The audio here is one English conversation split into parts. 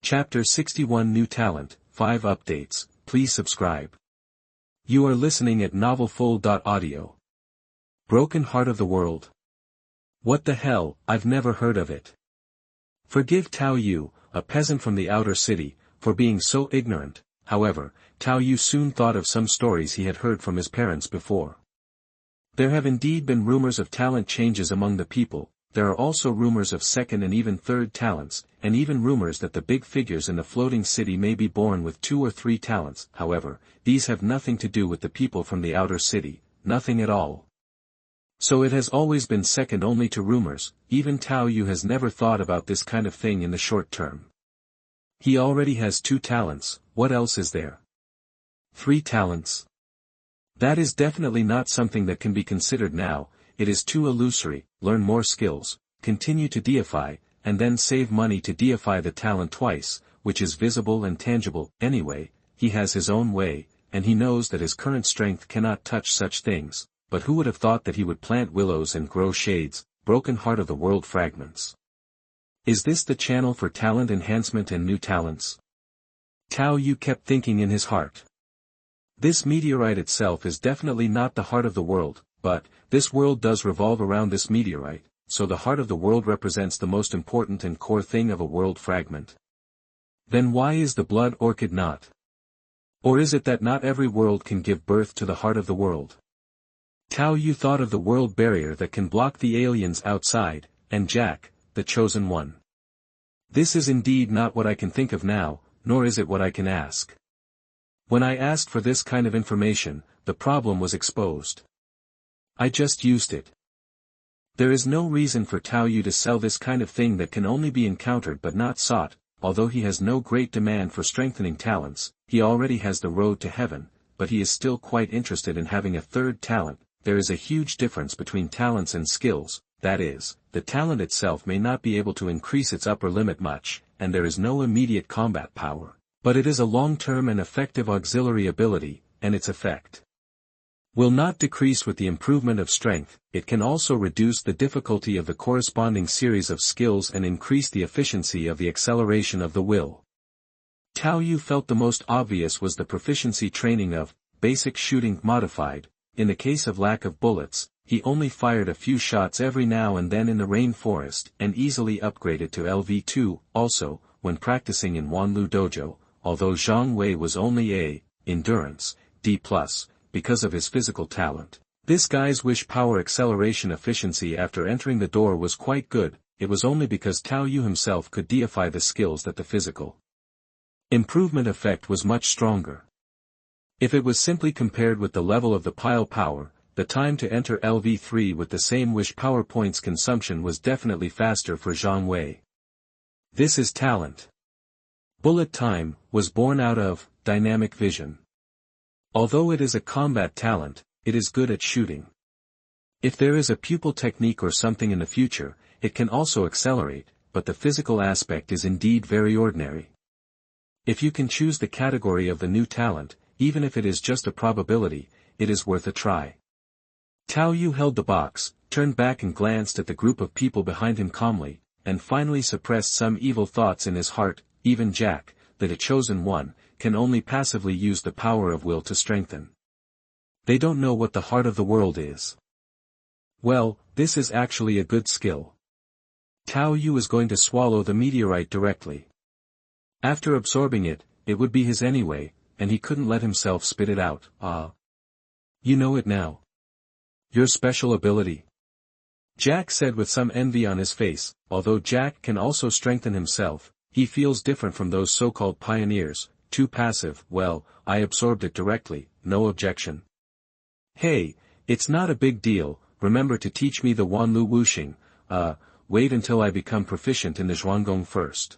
Chapter 61 New Talent, 5 Updates, please subscribe. You are listening at NovelsReturning. Broken Heart of the World. What the hell, I've never heard of it. Forgive Tao Yu, a peasant from the outer city, for being so ignorant. However, Tao Yu soon thought of some stories he had heard from his parents before. There have indeed been rumors of talent changes among the people. There are also rumors of second and even third talents, and even rumors that the big figures in the floating city may be born with 2 or 3 talents. However, these have nothing to do with the people from the outer city, nothing at all. So it has always been second only to rumors. Even Tao Yu has never thought about this kind of thing in the short term. He already has 2 talents, what else is there? 3 talents? That is definitely not something that can be considered now. It is too illusory. Learn more skills, continue to deify, and then save money to deify the talent twice, which is visible and tangible. Anyway, he has his own way, and he knows that his current strength cannot touch such things, but who would have thought that he would plant willows and grow shades? Broken Heart of the World fragments. Is this the channel for talent enhancement and new talents? Tao Yu kept thinking in his heart. This meteorite itself is definitely not the heart of the world, but this world does revolve around this meteorite, so the heart of the world represents the most important and core thing of a world fragment. Then why is the blood orchid not? Or is it that not every world can give birth to the heart of the world? Tao Yu thought of the world barrier that can block the aliens outside, and Jack, the chosen one. This is indeed not what I can think of now, nor is it what I can ask. When I asked for this kind of information, the problem was exposed. I just used it. There is no reason for Tao Yu to sell this kind of thing that can only be encountered but not sought. Although he has no great demand for strengthening talents, he already has the road to heaven, but he is still quite interested in having a third talent. There is a huge difference between talents and skills, that is, the talent itself may not be able to increase its upper limit much, and there is no immediate combat power, but it is a long-term and effective auxiliary ability, and its effect will not decrease with the improvement of strength. It can also reduce the difficulty of the corresponding series of skills and increase the efficiency of the acceleration of the will. Tao Yu felt the most obvious was the proficiency training of basic shooting modified. In the case of lack of bullets, he only fired a few shots every now and then in the rainforest and easily upgraded to LV2. Also, when practicing in Wanlu Dojo, although Zhang Wei was only a endurance D+, because of his physical talent, this guy's wish power acceleration efficiency after entering the door was quite good. It was only because Tao Yu himself could deify the skills that the physical improvement effect was much stronger. If it was simply compared with the level of the pile power, the time to enter LV3 with the same wish power points consumption was definitely faster for Zhang Wei. This is talent. Bullet time was born out of dynamic vision. Although it is a combat talent, it is good at shooting. If there is a pupil technique or something in the future, it can also accelerate, but the physical aspect is indeed very ordinary. If you can choose the category of the new talent, even if it is just a probability, it is worth a try. Tao Yu held the box, turned back and glanced at the group of people behind him calmly, and finally suppressed some evil thoughts in his heart. Even Jack, the chosen one, can only passively use the power of will to strengthen. They don't know what the heart of the world is. Well, this is actually a good skill. Tao Yu is going to swallow the meteorite directly. After absorbing it, it would be his anyway, and he couldn't let himself spit it out. You know it now. Your special ability? Jack said with some envy on his face. Although Jack can also strengthen himself, he feels different from those so-called pioneers. Too passive. Well, I absorbed it directly, no objection. Hey, it's not a big deal. Remember to teach me the Wanlu Wuxing. Wait until I become proficient in the Zhuanggong first.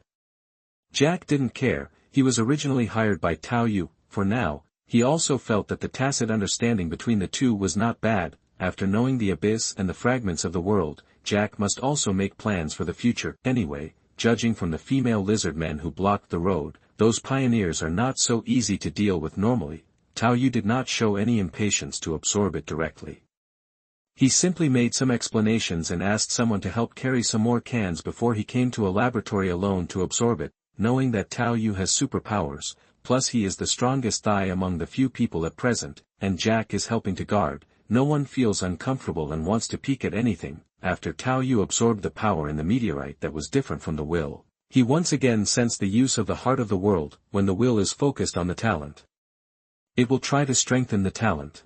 Jack didn't care. He was originally hired by Tao Yu. For now, he also felt that the tacit understanding between the two was not bad. After knowing the abyss and the fragments of the world, Jack must also make plans for the future. Anyway, judging from the female lizard men who blocked the road, those pioneers are not so easy to deal with normally. Tao Yu did not show any impatience to absorb it directly. He simply made some explanations and asked someone to help carry some more cans before he came to a laboratory alone to absorb it. knowing that Tao Yu has superpowers, plus he is the strongest Thai among the few people at present, and Jack is helping to guard, no one feels uncomfortable and wants to peek at anything. After Tao Yu absorbed the power in the meteorite that was different from the will, he once again sensed the use of the heart of the world. When the will is focused on the talent, it will try to strengthen the talent.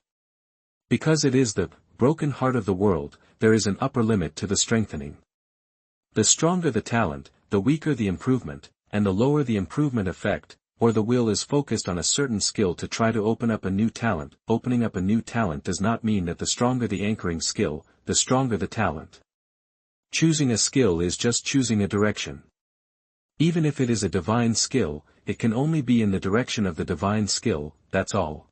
Because it is the broken heart of the world, there is an upper limit to the strengthening. The stronger the talent, the weaker the improvement, and the lower the improvement effect, or the will is focused on a certain skill to try to open up a new talent. Opening up a new talent does not mean that the stronger the anchoring skill, the stronger the talent. Choosing a skill is just choosing a direction. Even if it is a divine skill, it can only be in the direction of the divine skill, that's all.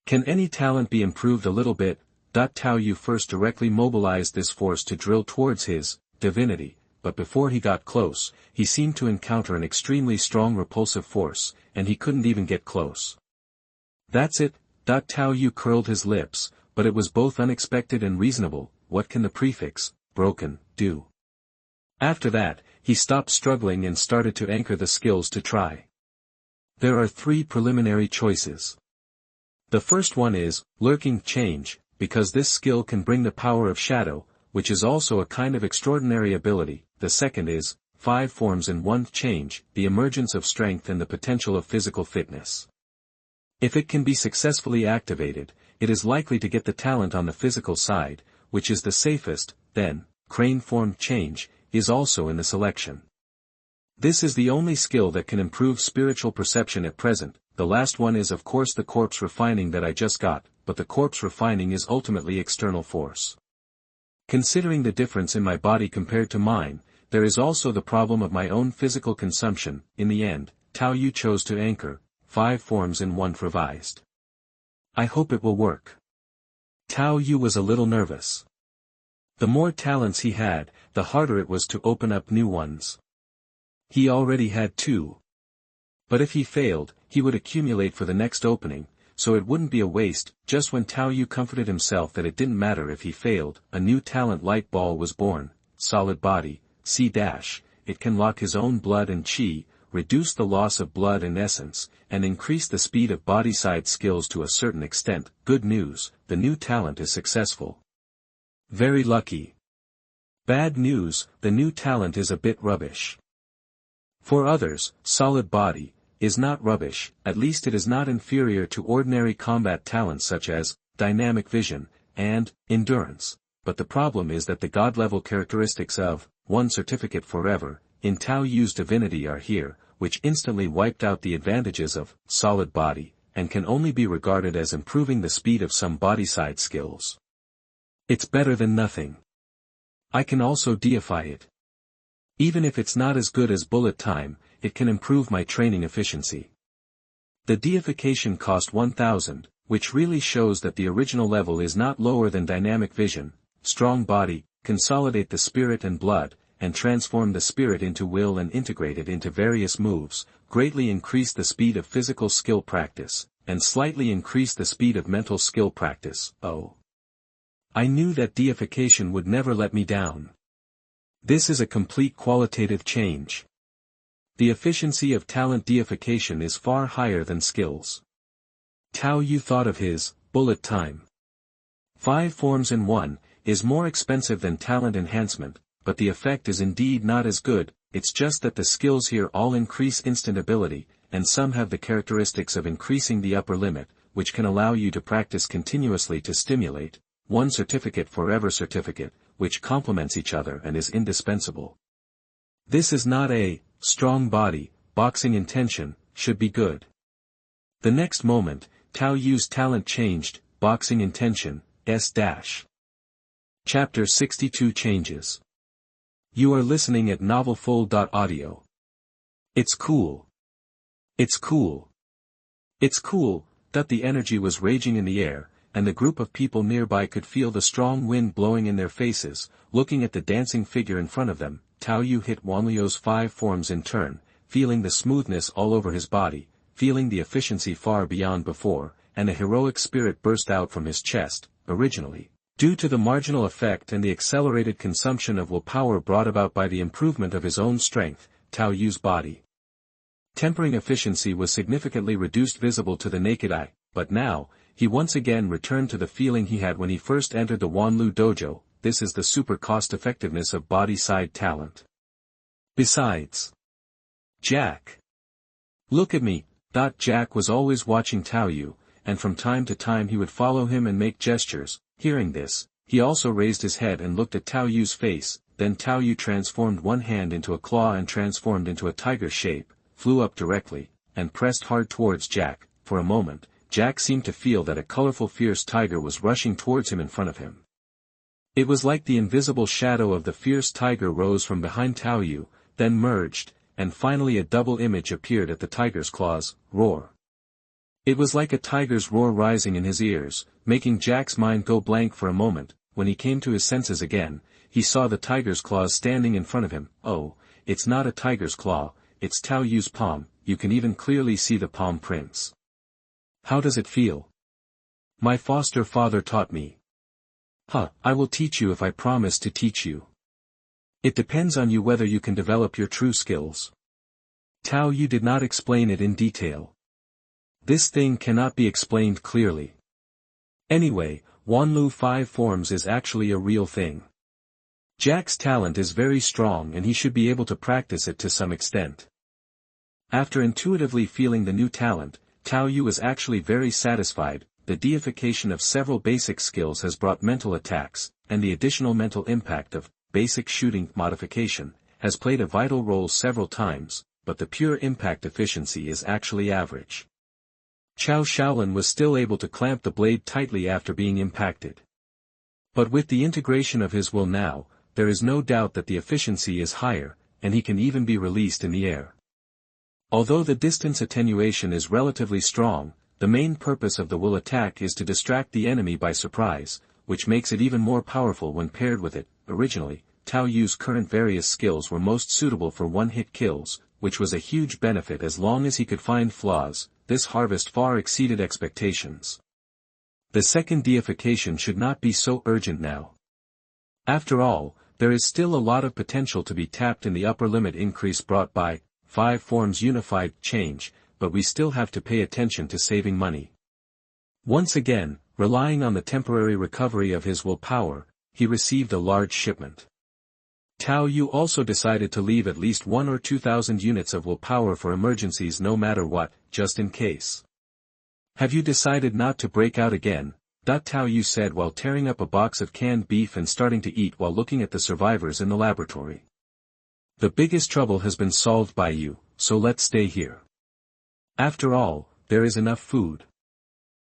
Can any talent be improved a little bit? Tao Yu first directly mobilized this force to drill towards his divinity, but before he got close, he seemed to encounter an extremely strong repulsive force, and he couldn't even get close. That's it. Tao Yu curled his lips, but it was both unexpected and reasonable. What can the prefix, broken, do? After that, he stopped struggling and started to anchor the skills to try. There are 3 preliminary choices. The first one is, lurking change, because this skill can bring the power of shadow, which is also a kind of extraordinary ability. The second is, 5 forms in 1 change, the emergence of strength and the potential of physical fitness. If it can be successfully activated, it is likely to get the talent on the physical side, which is the safest. Then, crane form change, is also in the selection. This is the only skill that can improve spiritual perception at present. The last one is of course the corpse refining that I just got, but the corpse refining is ultimately external force. Considering the difference in my body compared to mine, there is also the problem of my own physical consumption. In the end, Tao Yu chose to anchor 5 forms in 1 revised. I hope it will work. Tao Yu was a little nervous. The more talents he had, the harder it was to open up new ones. He already had 2. But if he failed, he would accumulate for the next opening, so it wouldn't be a waste. Just when Tao Yu comforted himself that it didn't matter if he failed, a new talent light ball was born. Solid body, C-. It can lock his own blood and chi, reduce the loss of blood and essence, and increase the speed of body-side skills to a certain extent. Good news, the new talent is successful. Very lucky. Bad news, the new talent is a bit rubbish. For others, solid body is not rubbish, at least it is not inferior to ordinary combat talents such as dynamic vision and endurance, but the problem is that the god-level characteristics of 1 certificate forever in Tao Yu's divinity are here, which instantly wiped out the advantages of solid body, and can only be regarded as improving the speed of some body-side skills. It's better than nothing. I can also deify it. Even if it's not as good as bullet time, it can improve my training efficiency. The deification cost 1,000, which really shows that the original level is not lower than dynamic vision. Strong body, consolidate the spirit and blood, and transform the spirit into will and integrate it into various moves, greatly increase the speed of physical skill practice, and slightly increase the speed of mental skill practice. Oh. I knew that deification would never let me down. This is a complete qualitative change. The efficiency of talent deification is far higher than skills. Tao Yu thought of his bullet time. 5 forms in 1 is more expensive than talent enhancement, but the effect is indeed not as good. It's just that the skills here all increase instant ability, and some have the characteristics of increasing the upper limit, which can allow you to practice continuously to stimulate 1 certificate forever certificate, which complements each other and is indispensable. This is not a strong body, boxing intention, should be good. The next moment, Tao Yu's talent changed, boxing intention, S-. Chapter 62 Changes. You are listening at NovelsReturning. It's cool. It's cool. It's cool, that the energy was raging in the air, and the group of people nearby could feel the strong wind blowing in their faces. Looking at the dancing figure in front of them, Tao Yu hit Wanliu's 5 forms in turn, feeling the smoothness all over his body, feeling the efficiency far beyond before, and a heroic spirit burst out from his chest. Originally, due to the marginal effect and the accelerated consumption of willpower brought about by the improvement of his own strength, Tao Yu's body Tempering efficiency was significantly reduced, visible to the naked eye, but now, he once again returned to the feeling he had when he first entered the Wanlu dojo. This is the super cost-effectiveness of body-side talent. Besides, Jack. Look at me. Jack was always watching Tao Yu, and from time to time he would follow him and make gestures. Hearing this, he also raised his head and looked at Tao Yu's face. Then Tao Yu transformed one hand into a claw and transformed into a tiger shape, flew up directly, and pressed hard towards Jack. For a moment, Jack seemed to feel that a colorful fierce tiger was rushing towards him in front of him. It was like the invisible shadow of the fierce tiger rose from behind Tao Yu, then merged, and finally a double image appeared at the tiger's claws. Roar. It was like a tiger's roar rising in his ears, making Jack's mind go blank for a moment. When he came to his senses again, he saw the tiger's claws standing in front of him. Oh, it's not a tiger's claw, it's Tao Yu's palm. You can even clearly see the palm prints. How does it feel? My foster father taught me. I will teach you if I promise to teach you. It depends on you whether you can develop your true skills. Tao Yu did not explain it in detail. This thing cannot be explained clearly. Anyway, Wanlu 5 forms is actually a real thing. Jack's talent is very strong and he should be able to practice it to some extent. After intuitively feeling the new talent, Tao Yu is actually very satisfied. The deification of several basic skills has brought mental attacks, and the additional mental impact of basic shooting modification has played a vital role several times, but the pure impact efficiency is actually average. Chao Shaolin was still able to clamp the blade tightly after being impacted. But with the integration of his will now, there is no doubt that the efficiency is higher, and he can even be released in the air. Although the distance attenuation is relatively strong, the main purpose of the will attack is to distract the enemy by surprise, which makes it even more powerful when paired with it. Originally, Tao Yu's current various skills were most suitable for one-hit kills, which was a huge benefit as long as he could find flaws. This harvest far exceeded expectations. The second deification should not be so urgent now. After all, there is still a lot of potential to be tapped in the upper limit increase brought by 5 forms unified change, but we still have to pay attention to saving money. Once again, relying on the temporary recovery of his willpower, he received a large shipment. Tao Yu also decided to leave at least 1 or 2,000 units of willpower for emergencies no matter what, just in case. Have you decided not to break out again? Tao Yu said while tearing up a box of canned beef and starting to eat while looking at the survivors in the laboratory. The biggest trouble has been solved by you, so let's stay here. After all, there is enough food.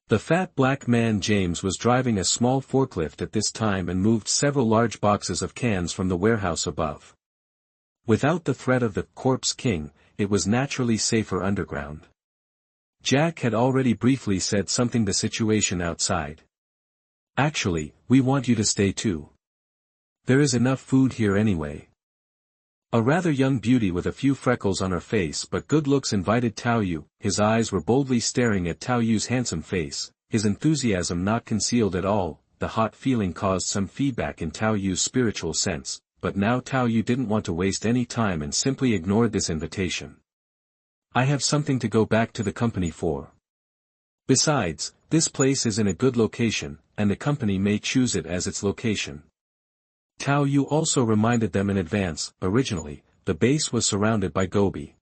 The fat black man James was driving a small forklift at this time and moved several large boxes of cans from the warehouse above. Without the threat of the Corpse King, it was naturally safer underground. Jack had already briefly said something the situation outside. Actually, we want you to stay too. There is enough food here anyway. A rather young beauty with a few freckles on her face but good looks invited Tao Yu. His eyes were boldly staring at Tao Yu's handsome face, his enthusiasm not concealed at all. The hot feeling caused some feedback in Tao Yu's spiritual sense, but now Tao Yu didn't want to waste any time and simply ignored this invitation. I have something to go back to the company for. Besides, this place is in a good location, and the company may choose it as its location. Tao Yu also reminded them in advance. Originally, the base was surrounded by Gobi.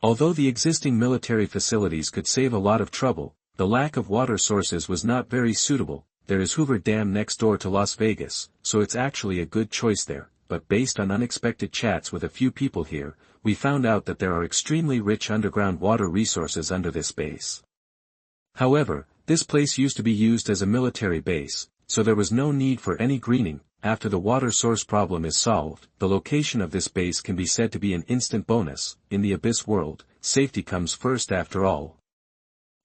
Although the existing military facilities could save a lot of trouble, the lack of water sources was not very suitable. There is Hoover Dam next door to Las Vegas, so it's actually a good choice there, but based on unexpected chats with a few people here, we found out that there are extremely rich underground water resources under this base. However, this place used to be used as a military base, so there was no need for any greening. After the water source problem is solved, the location of this base can be said to be an instant bonus. In the Abyss world, safety comes first after all.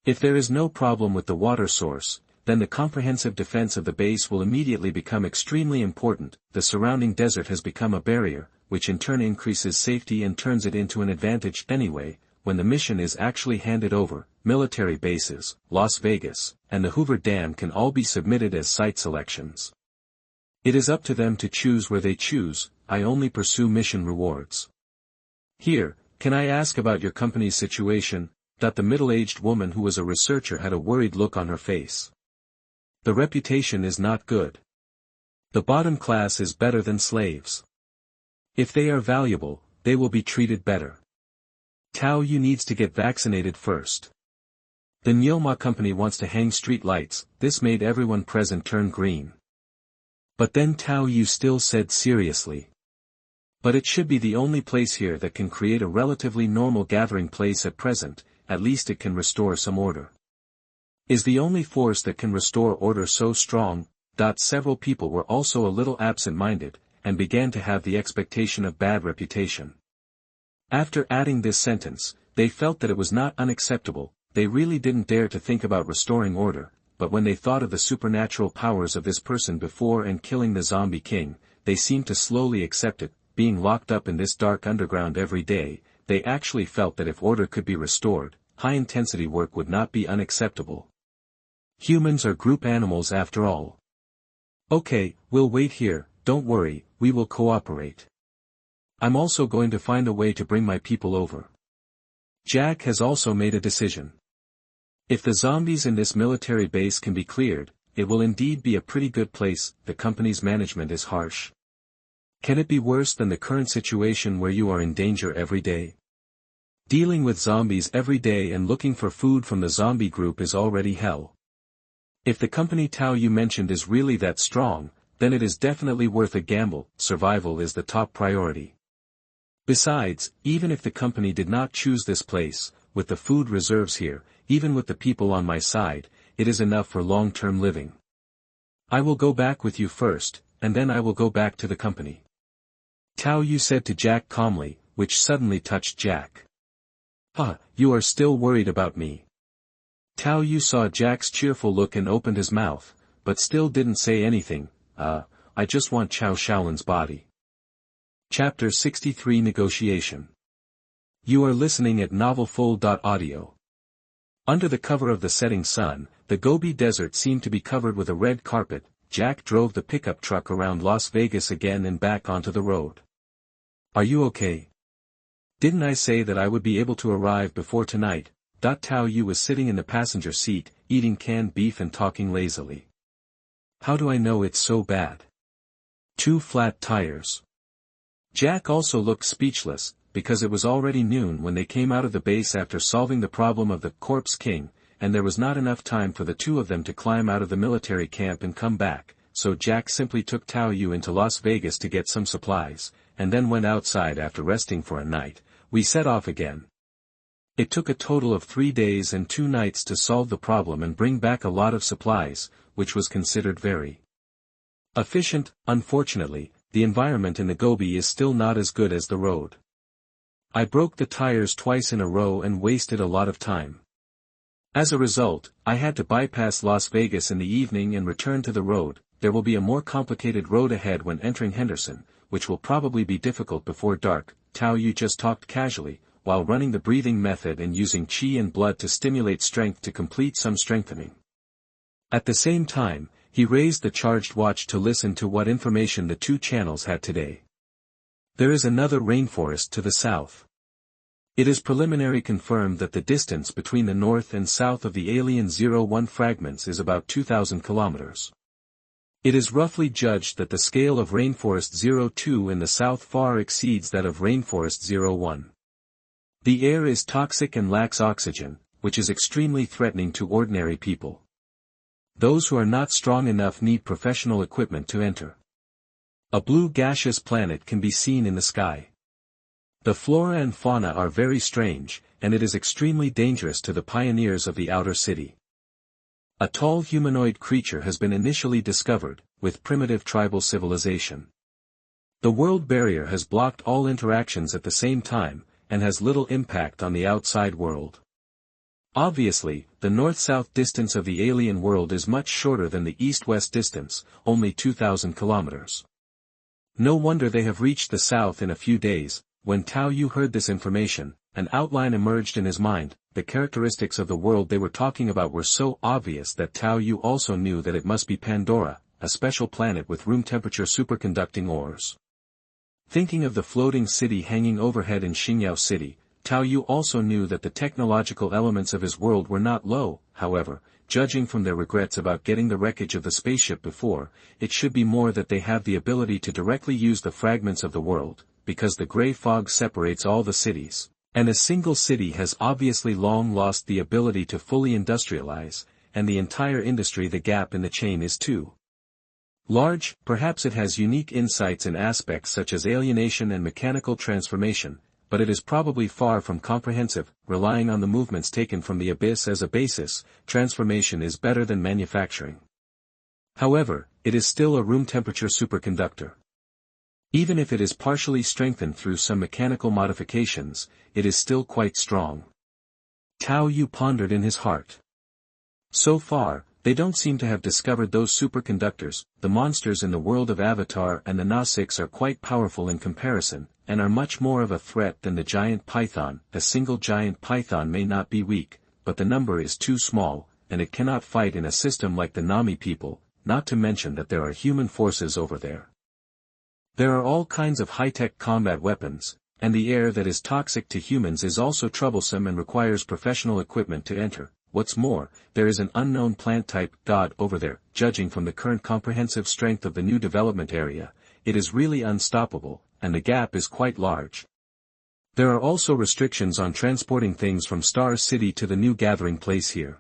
If there is no problem with the water source, then the comprehensive defense of the base will immediately become extremely important. The surrounding desert has become a barrier, which in turn increases safety and turns it into an advantage. Anyway, when the mission is actually handed over, military bases, Las Vegas, and the Hoover Dam can all be submitted as site selections. It is up to them to choose where they choose. I only pursue mission rewards. Here, Can I ask about your company's situation? The middle-aged woman who was a researcher had a worried look on her face. The reputation is not good. The bottom class is better than slaves. If they are valuable, they will be treated better. Tao Yu needs to get vaccinated first. The Nyoma company wants to hang street lights. This made everyone present turn green. But then Tao Yu still said seriously. But it should be the only place here that can create a relatively normal gathering place at present, at least it can restore some order. Is the only force that can restore order so strong? Several people were also a little absent-minded, and began to have the expectation of bad reputation. After adding this sentence, they felt that it was not unacceptable. They really didn't dare to think about restoring order, but when they thought of the supernatural powers of this person before and killing the zombie king, they seemed to slowly accept it. Being locked up in this dark underground every day, they actually felt that if order could be restored, high-intensity work would not be unacceptable. Humans are group animals after all. Okay, we'll wait here, don't worry, we will cooperate. I'm also going to find a way to bring my people over. Jack has also made a decision. If the zombies in this military base can be cleared, it will indeed be a pretty good place. The company's management is harsh. Can it be worse than the current situation where you are in danger every day? Dealing with zombies every day and looking for food from the zombie group is already hell. If the company Tao Yu mentioned is really that strong, then it is definitely worth a gamble. Survival is the top priority. Besides, even if the company did not choose this place, with the food reserves here, even with the people on my side, it is enough for long-term living. I will go back with you first, and then I will go back to the company. Tao Yu said to Jack calmly, which suddenly touched Jack. You are still worried about me. Tao Yu saw Jack's cheerful look and opened his mouth, but still didn't say anything. I just want Chao Shaolin's body. Chapter 63 Negotiation. You are listening at NovelsReturning. Under the cover of the setting sun, the Gobi Desert seemed to be covered with a red carpet. Jack drove the pickup truck around Las Vegas again and back onto the road. Are you okay? Didn't I say that I would be able to arrive before tonight? Tao Yu was sitting in the passenger seat, eating canned beef and talking lazily. How do I know it's so bad? 2 flat tires. Jack also looked speechless, because it was already noon when they came out of the base after solving the problem of the Corpse King, and there was not enough time for the two of them to climb out of the military camp and come back, so Jack simply took Tao Yu into Las Vegas to get some supplies, and then went outside after resting for a night. We set off again. It took a total of 3 days and 2 nights to solve the problem and bring back a lot of supplies, which was considered very efficient. Unfortunately, the environment in the Gobi is still not as good as the road. I broke the tires twice in a row and wasted a lot of time. As a result, I had to bypass Las Vegas in the evening and return to the road. There will be a more complicated road ahead when entering Henderson, which will probably be difficult before dark. Tao Yu just talked casually, while running the breathing method and using qi and blood to stimulate strength to complete some strengthening. At the same time, he raised the charged watch to listen to what information the 2 channels had today. There is another rainforest to the south. It is preliminary confirmed that the distance between the north and south of the alien 01 fragments is about 2,000 kilometers. It is roughly judged that the scale of rainforest 02 in the south far exceeds that of rainforest 01. The air is toxic and lacks oxygen, which is extremely threatening to ordinary people. Those who are not strong enough need professional equipment to enter. A blue gaseous planet can be seen in the sky. The flora and fauna are very strange, and it is extremely dangerous to the pioneers of the outer city. A tall humanoid creature has been initially discovered, with primitive tribal civilization. The world barrier has blocked all interactions at the same time, and has little impact on the outside world. Obviously, the north-south distance of the alien world is much shorter than the east-west distance, only 2,000 kilometers. No wonder they have reached the south in a few days. When Tao Yu heard this information, an outline emerged in his mind. The characteristics of the world they were talking about were so obvious that Tao Yu also knew that it must be Pandora, a special planet with room-temperature superconducting ores. Thinking of the floating city hanging overhead in Xingyao City, Tao Yu also knew that the technological elements of his world were not low. However, judging from their regrets about getting the wreckage of the spaceship before, it should be more that they have the ability to directly use the fragments of the world, because the gray fog separates all the cities, and a single city has obviously long lost the ability to fully industrialize, and the entire industry the gap in the chain is too large. Perhaps it has unique insights in aspects such as alienation and mechanical transformation, but it is probably far from comprehensive. Relying on the movements taken from the abyss as a basis, transformation is better than manufacturing. However, it is still a room-temperature superconductor. Even if it is partially strengthened through some mechanical modifications, it is still quite strong. Tao Yu pondered in his heart. So far, they don't seem to have discovered those superconductors. The monsters in the world of Avatar and the Gnostics are quite powerful in comparison, and are much more of a threat than the giant python. A single giant python may not be weak, but the number is too small, and it cannot fight in a system like the Nami people, not to mention that there are human forces over there. There are all kinds of high-tech combat weapons, and the air that is toxic to humans is also troublesome and requires professional equipment to enter. What's more, there is an unknown plant-type god over there. Judging from the current comprehensive strength of the new development area, it is really unstoppable, and the gap is quite large. There are also restrictions on transporting things from Star City to the new gathering place here.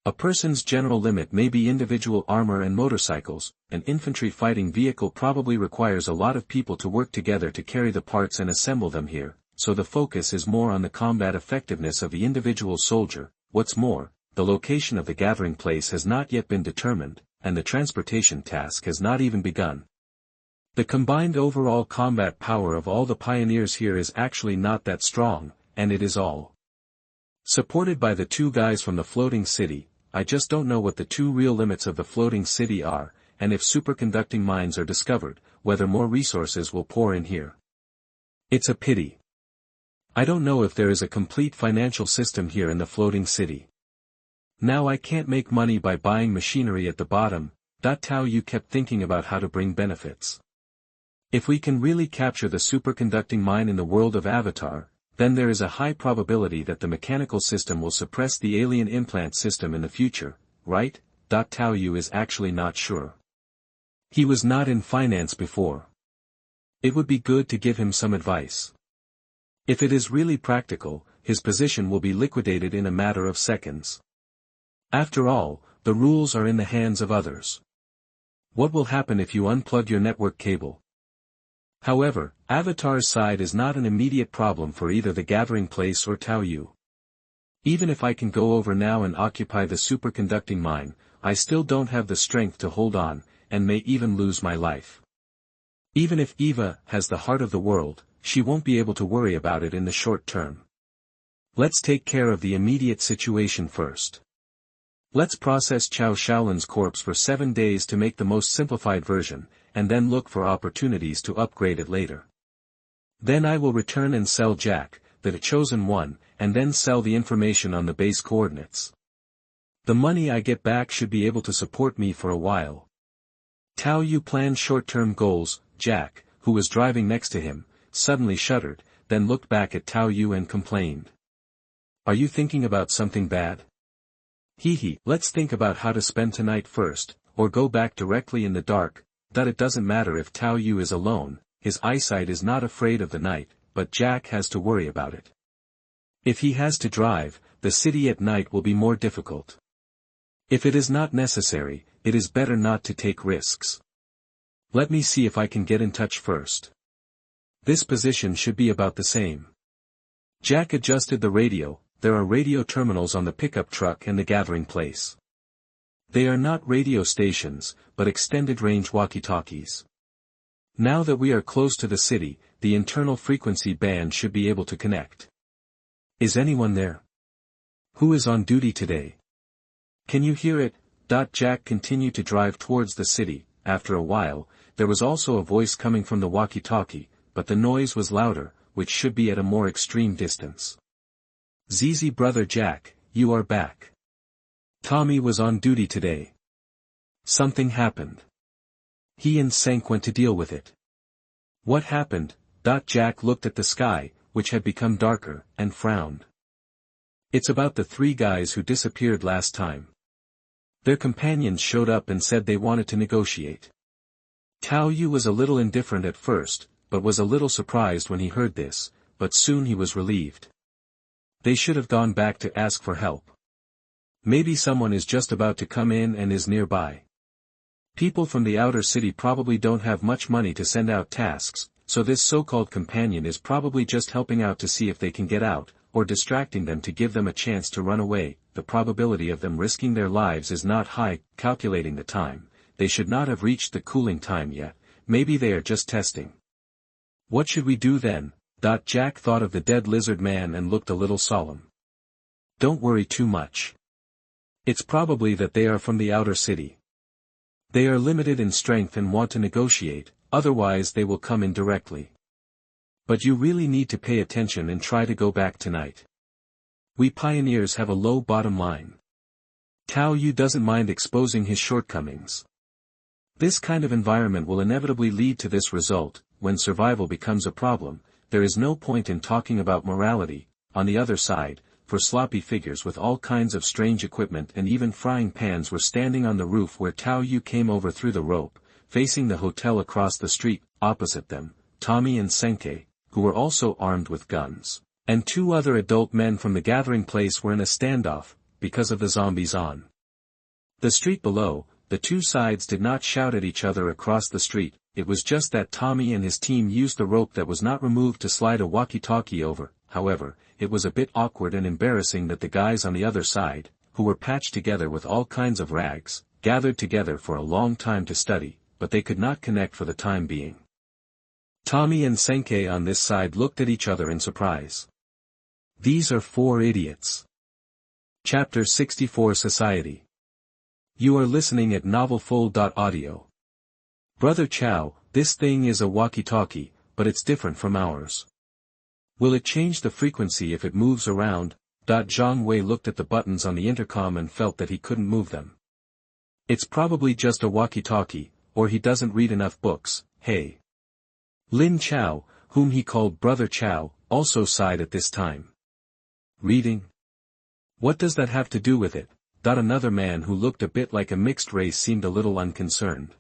A person's general limit may be individual armor and motorcycles. An infantry fighting vehicle probably requires a lot of people to work together to carry the parts and assemble them here, so the focus is more on the combat effectiveness of the individual soldier. What's more, the location of the gathering place has not yet been determined, and the transportation task has not even begun. The combined overall combat power of all the pioneers here is actually not that strong, and it is all supported by the two guys from the floating city. I just don't know what the two real limits of the floating city are, and if superconducting mines are discovered, whether more resources will pour in here. It's a pity. I don't know if there is a complete financial system here in the floating city. Now I can't make money by buying machinery at the bottom. Tao Yu kept thinking about how to bring benefits. If we can really capture the superconducting mine in the world of Avatar, then there is a high probability that the mechanical system will suppress the alien implant system in the future, right? Tao Yu is actually not sure. He was not in finance before. It would be good to give him some advice. If it is really practical, his position will be liquidated in a matter of seconds. After all, the rules are in the hands of others. What will happen if you unplug your network cable? However, Avatar's side is not an immediate problem for either the gathering place or Tao Yu. Even if I can go over now and occupy the superconducting mine, I still don't have the strength to hold on, and may even lose my life. Even if Eva has the heart of the world, she won't be able to worry about it in the short term. Let's take care of the immediate situation first. Let's process Chao Shaolin's corpse for 7 days to make the most simplified version, and then look for opportunities to upgrade it later. Then I will return and sell Jack, the chosen one, and then sell the information on the base coordinates. The money I get back should be able to support me for a while. Tao Yu planned short-term goals. Jack, who was driving next to him, suddenly shuddered, then looked back at Tao Yu and complained. Are you thinking about something bad? Let's think about how to spend tonight first, or go back directly in the dark. That it doesn't matter if Tao Yu is alone, his eyesight is not afraid of the night, but Jack has to worry about it. If he has to drive, the city at night will be more difficult. If it is not necessary, it is better not to take risks. Let me see if I can get in touch first. This position should be about the same. Jack adjusted the radio. There are radio terminals on the pickup truck and the gathering place. They are not radio stations, but extended-range walkie-talkies. Now that we are close to the city, the internal frequency band should be able to connect. Is anyone there? Who is on duty today? Can you hear it? Jack continued to drive towards the city. After a while, there was also a voice coming from the walkie-talkie, but the noise was louder, which should be at a more extreme distance. Zizi brother Jack, you are back. Tommy was on duty today. Something happened. He and Senk went to deal with it. What happened? Jack looked at the sky. which had become darker, and frowned. It's about the three guys who disappeared last time. Their companions showed up and said they wanted to negotiate. Tao Yu was a little indifferent at first, but was a little surprised when he heard this, but soon he was relieved. They should have gone back to ask for help. Maybe someone is just about to come in and is nearby. People from the outer city probably don't have much money to send out tasks, so this so-called companion is probably just helping out to see if they can get out, or distracting them to give them a chance to run away. The probability of them risking their lives is not high. Calculating the time, they should not have reached the cooling time yet. Maybe they are just testing. What should we do then? Jack thought of the dead lizard man and looked a little solemn. Don't worry too much. It's probably that they are from the outer city. They are limited in strength and want to negotiate, otherwise they will come in directly. But you really need to pay attention and try to go back tonight. We pioneers have a low bottom line. Tao Yu doesn't mind exposing his shortcomings. This kind of environment will inevitably lead to this result. When survival becomes a problem, there is no point in talking about morality. On the other side, for sloppy figures with all kinds of strange equipment and even frying pans were standing on the roof where Tao Yu came over through the rope, facing the hotel across the street. Opposite them, Tommy and Senkei, who were also armed with guns, and two other adult men from the gathering place were in a standoff, because of the zombies on the street below. The two sides did not shout at each other across the street, it was just that Tommy and his team used the rope that was not removed to slide a walkie-talkie over. However, it was a bit awkward and embarrassing that the guys on the other side, who were patched together with all kinds of rags, gathered together for a long time to study, but they could not connect for the time being. Tommy and Senkei on this side looked at each other in surprise. These are four idiots. Chapter 64 Society. You are listening at NovelsReturning. Brother Chow, this thing is a walkie-talkie, but it's different from ours. Will it change the frequency if it moves around? Zhang Wei looked at the buttons on the intercom and felt that he couldn't move them. It's probably just a walkie-talkie, or he doesn't read enough books. Hey. Lin Chow, whom he called Brother Chow, also sighed at this time. Reading? What does that have to do with it? Another man who looked a bit like a mixed race seemed a little unconcerned.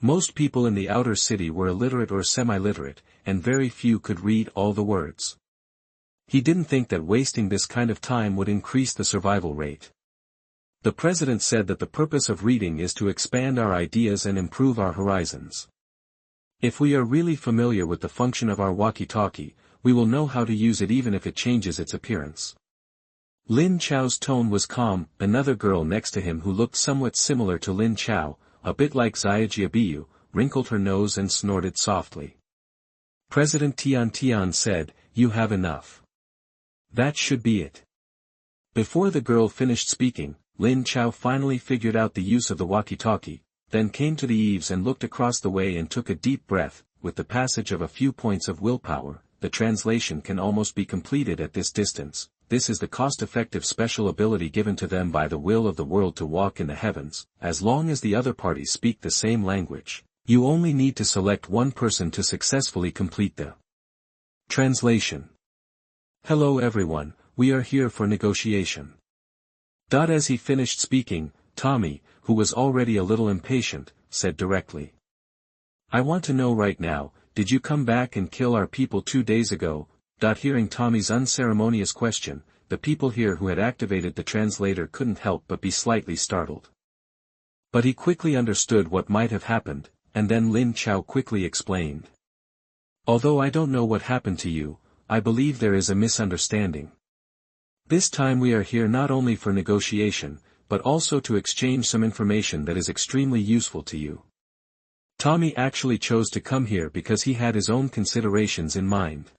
Most people in the outer city were illiterate or semi-literate, and very few could read all the words. He didn't think that wasting this kind of time would increase the survival rate. The president said that the purpose of reading is to expand our ideas and improve our horizons. If we are really familiar with the function of our walkie-talkie, we will know how to use it even if it changes its appearance. Lin Chow's tone was calm. Another girl next to him who looked somewhat similar to Lin Chow, a bit like Xiaojiabiyu, wrinkled her nose and snorted softly. President Tian said, "You have enough. That should be it." Before the girl finished speaking, Lin Chow finally figured out the use of the walkie-talkie, then came to the eaves and looked across the way and took a deep breath. With the passage of a few points of willpower, the translation can almost be completed at this distance. This is the cost-effective special ability given to them by the will of the world to walk in the heavens. As long as the other parties speak the same language, you only need to select one person to successfully complete the translation. Hello everyone, we are here for negotiation. As he finished speaking, Tommy, who was already a little impatient, said directly. I want to know right now, did you come back and kill our people 2 days ago? Hearing Tommy's unceremonious question, the people here who had activated the translator couldn't help but be slightly startled. But he quickly understood what might have happened, and then Lin Chow quickly explained. Although I don't know what happened to you, I believe there is a misunderstanding. This time we are here not only for negotiation, but also to exchange some information that is extremely useful to you. Tommy actually chose to come here because he had his own considerations in mind.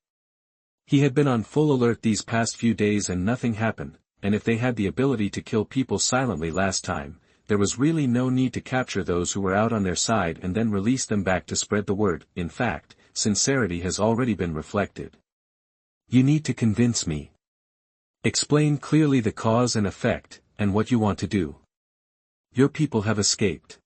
He had been on full alert these past few days and nothing happened, and if they had the ability to kill people silently last time, there was really no need to capture those who were out on their side and then release them back to spread the word. In fact, sincerity has already been reflected. You need to convince me. Explain clearly the cause and effect, and what you want to do. Your people have escaped.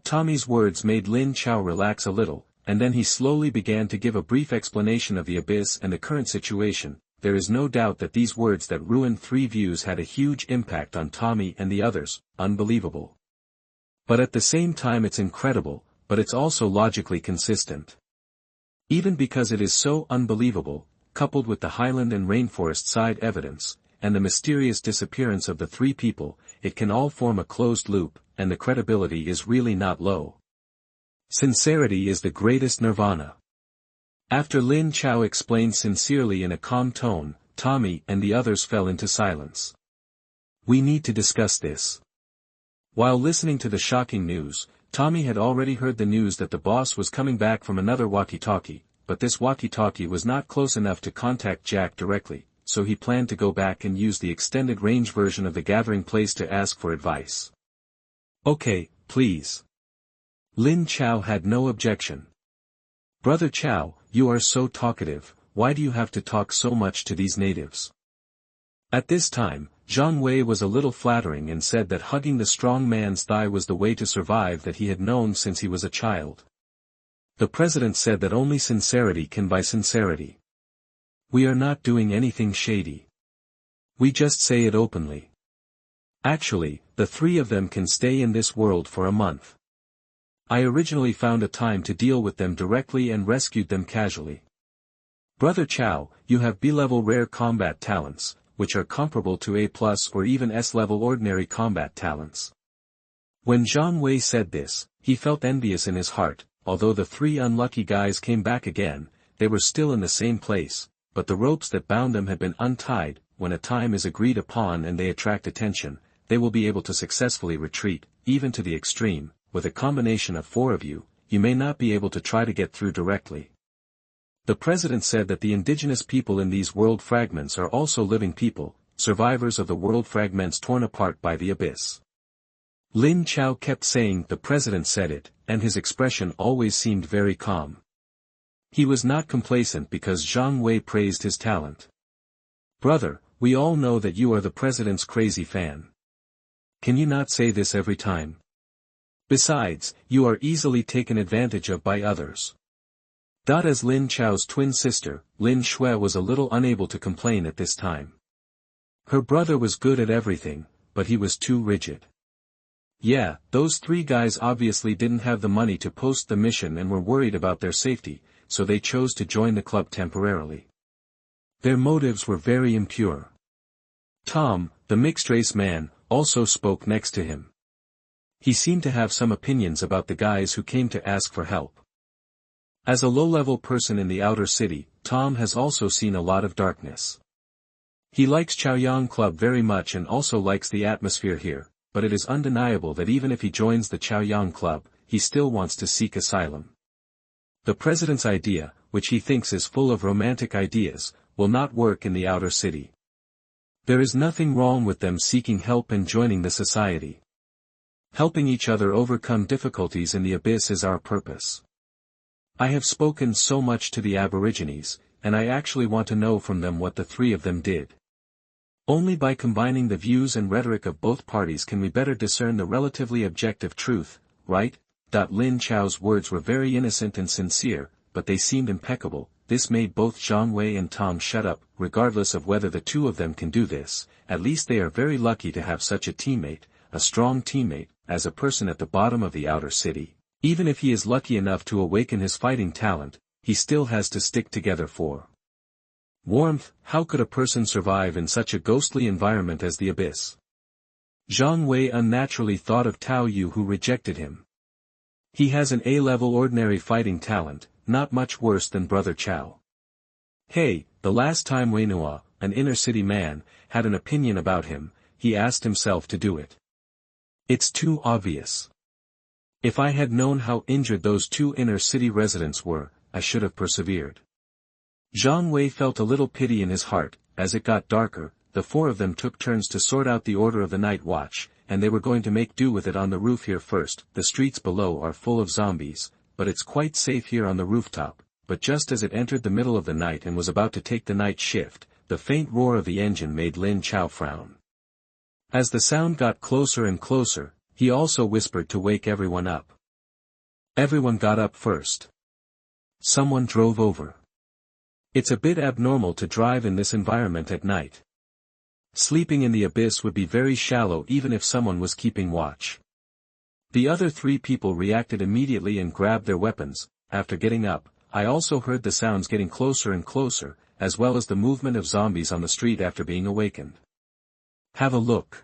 Tommy's words made Lin Chow relax a little, and then he slowly began to give a brief explanation of the abyss and the current situation. There is no doubt that these words that ruined 3 views had a huge impact on Tommy and the others. Unbelievable. But at the same time it's incredible, but it's also logically consistent. Even because it is so unbelievable, coupled with the highland and rainforest side evidence, and the mysterious disappearance of the 3 people, it can all form a closed loop, and the credibility is really not low. Sincerity is the greatest nirvana. After Lin Chao explained sincerely in a calm tone, Tommy and the others fell into silence. We need to discuss this. While listening to the shocking news, Tommy had already heard the news that the boss was coming back from another walkie-talkie, but this walkie-talkie was not close enough to contact Jack directly, so he planned to go back and use the extended range version of the gathering place to ask for advice. Okay, please. Lin Chao had no objection. Brother Chao, you are so talkative, why do you have to talk so much to these natives? At this time, Zhang Wei was a little flattering and said that hugging the strong man's thigh was the way to survive that he had known since he was a child. The president said that only sincerity can buy sincerity. We are not doing anything shady. We just say it openly. Actually, the 3 of them can stay in this world for a month. I originally found a time to deal with them directly and rescued them casually. Brother Chao, you have B-level rare combat talents, which are comparable to A+ or even S-level ordinary combat talents. When Zhang Wei said this, he felt envious in his heart. Although the 3 unlucky guys came back again, they were still in the same place, but the ropes that bound them had been untied. When a time is agreed upon and they attract attention, they will be able to successfully retreat, even to the extreme. With a combination of 4 of you, you may not be able to try to get through directly. The president said that the indigenous people in these world fragments are also living people, survivors of the world fragments torn apart by the abyss. Lin Chao kept saying the president said it, and his expression always seemed very calm. He was not complacent because Zhang Wei praised his talent. Brother, we all know that you are the president's crazy fan. Can you not say this every time? Besides, you are easily taken advantage of by others. As Lin Chao's twin sister, Lin Shui was a little unable to complain at this time. Her brother was good at everything, but he was too rigid. Yeah, those 3 guys obviously didn't have the money to post the mission and were worried about their safety, so they chose to join the club temporarily. Their motives were very impure. Tom, the mixed-race man, also spoke next to him. He seemed to have some opinions about the guys who came to ask for help. As a low-level person in the outer city, Tom has also seen a lot of darkness. He likes Chaoyang Club very much and also likes the atmosphere here, but it is undeniable that even if he joins the Chaoyang Club, he still wants to seek asylum. The president's idea, which he thinks is full of romantic ideas, will not work in the outer city. There is nothing wrong with them seeking help and joining the society. Helping each other overcome difficulties in the abyss is our purpose. I have spoken so much to the Aborigines, and I actually want to know from them what the 3 of them did. Only by combining the views and rhetoric of both parties can we better discern the relatively objective truth, right? Lin Chao's words were very innocent and sincere, but they seemed impeccable. This made both Zhang Wei and Tom shut up. Regardless of whether the 2 of them can do this, at least they are very lucky to have such a teammate, a strong teammate, as a person at the bottom of the outer city. Even if he is lucky enough to awaken his fighting talent, he still has to stick together for warmth. How could a person survive in such a ghostly environment as the abyss? Zhang Wei unnaturally thought of Tao Yu, who rejected him. He has an A-level ordinary fighting talent, not much worse than Brother Chao. Hey, the last time Wenhua, an inner-city man, had an opinion about him, he asked himself to do it. It's too obvious. If I had known how injured those 2 inner-city residents were, I should have persevered. Zhang Wei felt a little pity in his heart. As it got darker, the 4 of them took turns to sort out the order of the night watch, and they were going to make do with it on the roof here first. The streets below are full of zombies, but it's quite safe here on the rooftop. But just as it entered the middle of the night and was about to take the night shift, the faint roar of the engine made Lin Chao frown. As the sound got closer and closer, he also whispered to wake everyone up. Everyone got up first. Someone drove over. It's a bit abnormal to drive in this environment at night. Sleeping in the abyss would be very shallow even if someone was keeping watch. The other 3 people reacted immediately and grabbed their weapons. After getting up, I also heard the sounds getting closer and closer, as well as the movement of zombies on the street after being awakened. Have a look.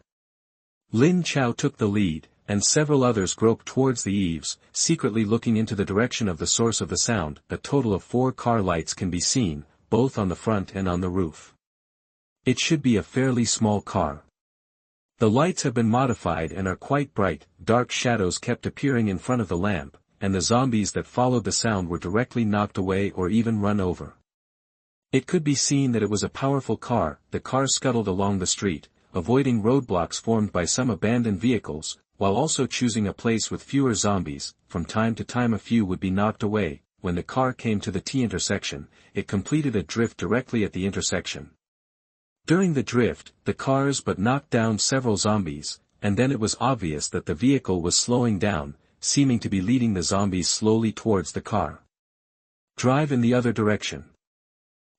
Lin Chao took the lead, and several others groped towards the eaves, secretly looking into the direction of the source of the sound. A total of 4 car lights can be seen, both on the front and on the roof. It should be a fairly small car. The lights have been modified and are quite bright. Dark shadows kept appearing in front of the lamp, and the zombies that followed the sound were directly knocked away or even run over. It could be seen that it was a powerful car. The car scuttled along the street, avoiding roadblocks formed by some abandoned vehicles, while also choosing a place with fewer zombies. From time to time a few would be knocked away. When the car came to the T intersection, it completed a drift directly at the intersection. During the drift, the cars but knocked down several zombies, and then it was obvious that the vehicle was slowing down, seeming to be leading the zombies slowly towards the car. Drive in the other direction.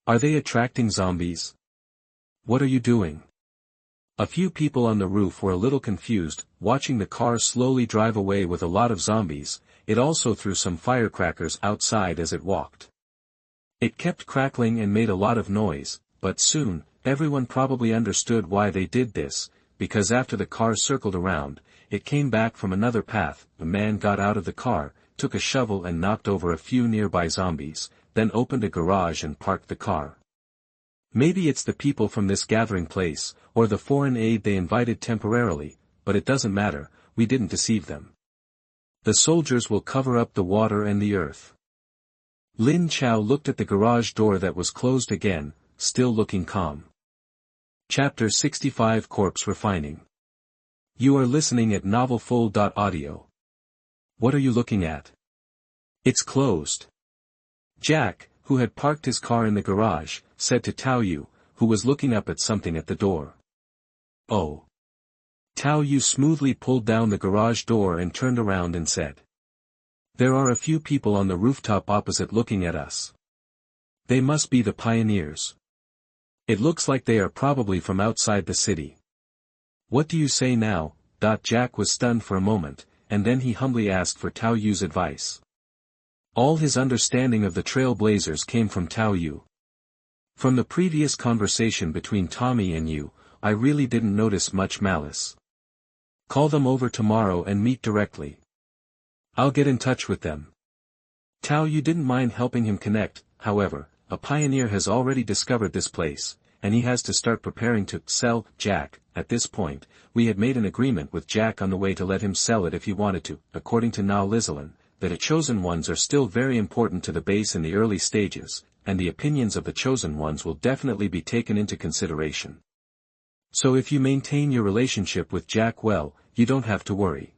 Are they attracting zombies? What are you doing? A few people on the roof were a little confused, watching the car slowly drive away with a lot of zombies. It also threw some firecrackers outside as it walked. It kept crackling and made a lot of noise, but soon, everyone probably understood why they did this, because after the car circled around, it came back from another path. The man got out of the car, took a shovel and knocked over a few nearby zombies, then opened a garage and parked the car. Maybe it's the people from this gathering place, or the foreign aid they invited temporarily, but it doesn't matter, we didn't deceive them. The soldiers will cover up the water and the earth. Lin Chao looked at the garage door that was closed again, still looking calm. Chapter 65 Corpse Refining. You are listening at NovelsReturning. What are you looking at? It's closed. Jack, who had parked his car in the garage, said to Tao Yu, who was looking up at something at the door. Oh. Tao Yu smoothly pulled down the garage door and turned around and said. There are a few people on the rooftop opposite looking at us. They must be the pioneers. It looks like they are probably from outside the city. What do you say now? Jack was stunned for a moment, and then he humbly asked for Tao Yu's advice. All his understanding of the trailblazers came from Tao Yu. From the previous conversation between Tommy and you, I really didn't notice much malice. Call them over tomorrow and meet directly. I'll get in touch with them. Tao Yu didn't mind helping him connect. However, a pioneer has already discovered this place, and he has to start preparing to sell Jack. At this point, we had made an agreement with Jack on the way to let him sell it if he wanted to. According to NovelsReturning, that the chosen ones are still very important to the base in the early stages, and the opinions of the chosen ones will definitely be taken into consideration. So if you maintain your relationship with Jack well, you don't have to worry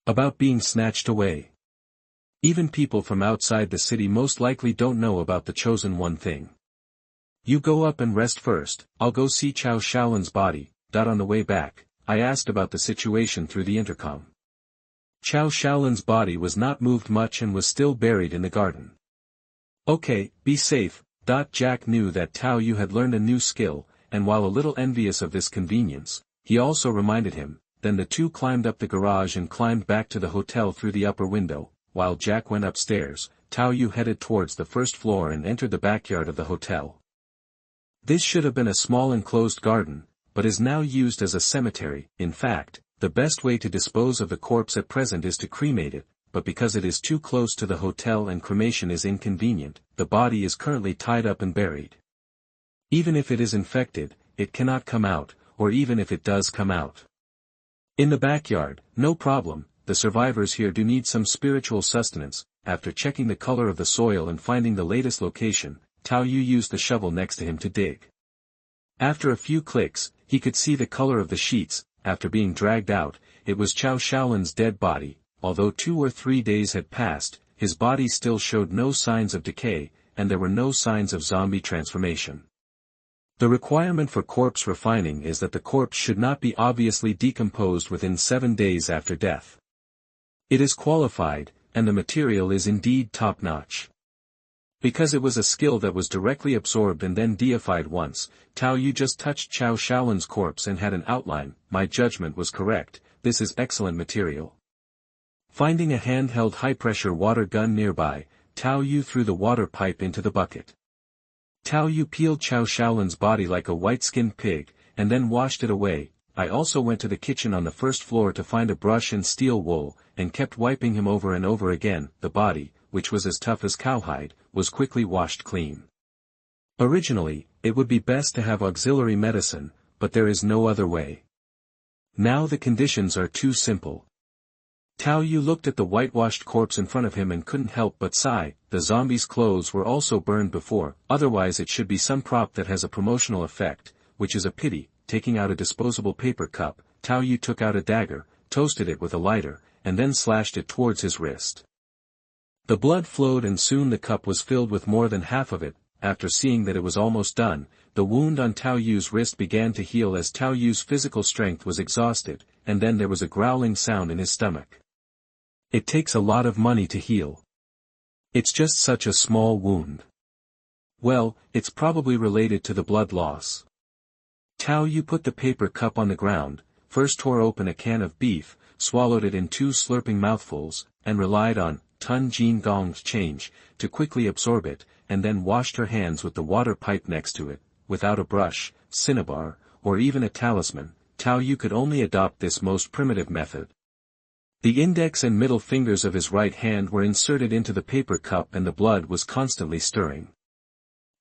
about being snatched away. Even people from outside the city most likely don't know about the chosen one thing. You go up and rest first. I'll go see Chao Shaolin's body. On the way back, I asked about the situation through the intercom. Chao Shaolin's body was not moved much and was still buried in the garden. Okay, be safe. Jack knew that Tao Yu had learned a new skill, and while a little envious of this convenience, he also reminded him. Then the two climbed up the garage and climbed back to the hotel through the upper window. While Jack went upstairs, Tao Yu headed towards the first floor and entered the backyard of the hotel. This should have been a small enclosed garden, but is now used as a cemetery. In fact, the best way to dispose of the corpse at present is to cremate it, but because it is too close to the hotel and cremation is inconvenient, the body is currently tied up and buried. Even if it is infected, it cannot come out, or even if it does come out. In the backyard, no problem. The survivors here do need some spiritual sustenance. After checking the color of the soil and finding the latest location, Tao Yu used the shovel next to him to dig. After a few clicks, he could see the color of the sheets. After being dragged out, it was Chao Shaolin's dead body. Although 2 or 3 days had passed, his body still showed no signs of decay, and there were no signs of zombie transformation. The requirement for corpse refining is that the corpse should not be obviously decomposed within 7 days after death. It is qualified, and the material is indeed top-notch. Because it was a skill that was directly absorbed and then deified once, Tao Yu just touched Qiao Shaolin's corpse and had an outline. My judgment was correct, this is excellent material. Finding a handheld high-pressure water gun nearby, Tao Yu threw the water pipe into the bucket. Tao Yu peeled Qiao Shaolin's body like a white-skinned pig, and then washed it away. I also went to the kitchen on the first floor to find a brush and steel wool, and kept wiping him over and over again. The body, which was as tough as cowhide, was quickly washed clean. Originally, it would be best to have auxiliary medicine, but there is no other way. Now the conditions are too simple. Tao Yu looked at the whitewashed corpse in front of him and couldn't help but sigh. The zombie's clothes were also burned before, otherwise it should be some prop that has a promotional effect, which is a pity. Taking out a disposable paper cup, Tao Yu took out a dagger, toasted it with a lighter, and then slashed it towards his wrist. The blood flowed and soon the cup was filled with more than half of it. After seeing that it was almost done, the wound on Tao Yu's wrist began to heal as Tao Yu's physical strength was exhausted, and then there was a growling sound in his stomach. It takes a lot of money to heal. It's just such a small wound. Well, it's probably related to the blood loss. Tao Yu put the paper cup on the ground, first tore open a can of beef, swallowed it in 2 slurping mouthfuls, and relied on Tun Jin Gong's change to quickly absorb it, and then washed her hands with the water pipe next to it. Without a brush, cinnabar, or even a talisman, Tao Yu could only adopt this most primitive method. The index and middle fingers of his right hand were inserted into the paper cup and the blood was constantly stirring.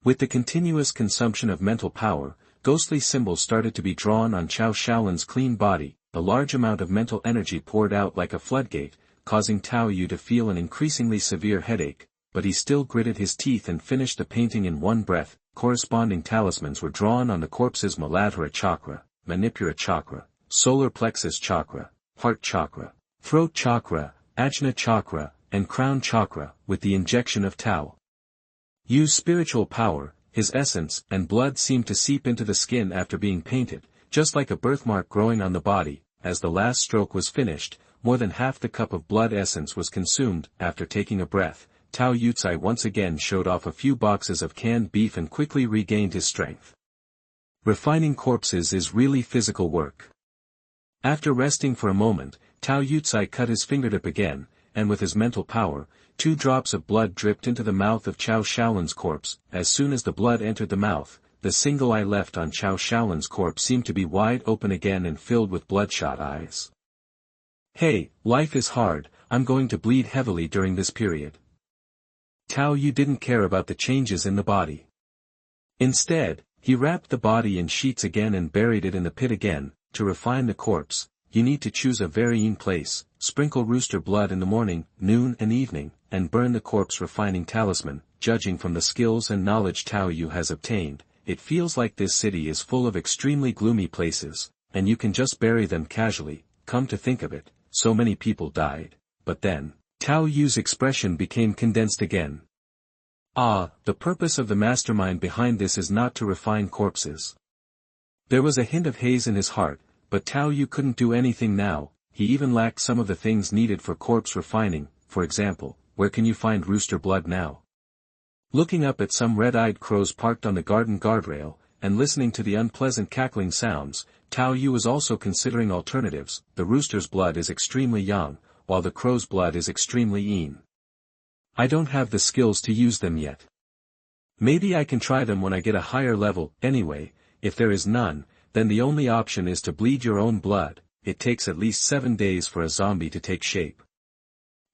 With the continuous consumption of mental power, ghostly symbols started to be drawn on Qiao Shaolin's clean body. A large amount of mental energy poured out like a floodgate, causing Tao Yu to feel an increasingly severe headache, but he still gritted his teeth and finished the painting in one breath. Corresponding talismans were drawn on the corpse's Muladhara chakra, Manipura chakra, solar plexus chakra, heart chakra, throat chakra, ajna chakra, and crown chakra, with the injection of Tao Yu's spiritual power. His essence and blood seemed to seep into the skin after being painted, just like a birthmark growing on the body. As the last stroke was finished, more than half the cup of blood essence was consumed. After taking a breath, Tao Yu once again showed off a few boxes of canned beef and quickly regained his strength. Refining corpses is really physical work. After resting for a moment, Tao Yu cut his fingertip again, and with his mental power, 2 drops of blood dripped into the mouth of Qiao Shaolin's corpse. As soon as the blood entered the mouth, the single eye left on Qiao Shaolin's corpse seemed to be wide open again and filled with bloodshot eyes. Hey, life is hard, I'm going to bleed heavily during this period. Tao Yu didn't care about the changes in the body. Instead, he wrapped the body in sheets again and buried it in the pit again. To refine the corpse, you need to choose a varying place, sprinkle rooster blood in the morning, noon and evening, and burn the corpse refining talisman. Judging from the skills and knowledge Tao Yu has obtained, it feels like this city is full of extremely gloomy places, and you can just bury them casually. Come to think of it, so many people died. But then, Tao Yu's expression became condensed again. Ah, the purpose of the mastermind behind this is not to refine corpses. There was a hint of haze in his heart, but Tao Yu couldn't do anything now. He even lacked some of the things needed for corpse refining. For example, where can you find rooster blood now? Looking up at some red-eyed crows parked on the garden guardrail, and listening to the unpleasant cackling sounds, Tao Yu was also considering alternatives. The rooster's blood is extremely young, while the crow's blood is extremely lean. I don't have the skills to use them yet. Maybe I can try them when I get a higher level. Anyway, if there is none, then the only option is to bleed your own blood. It takes at least 7 days for a zombie to take shape.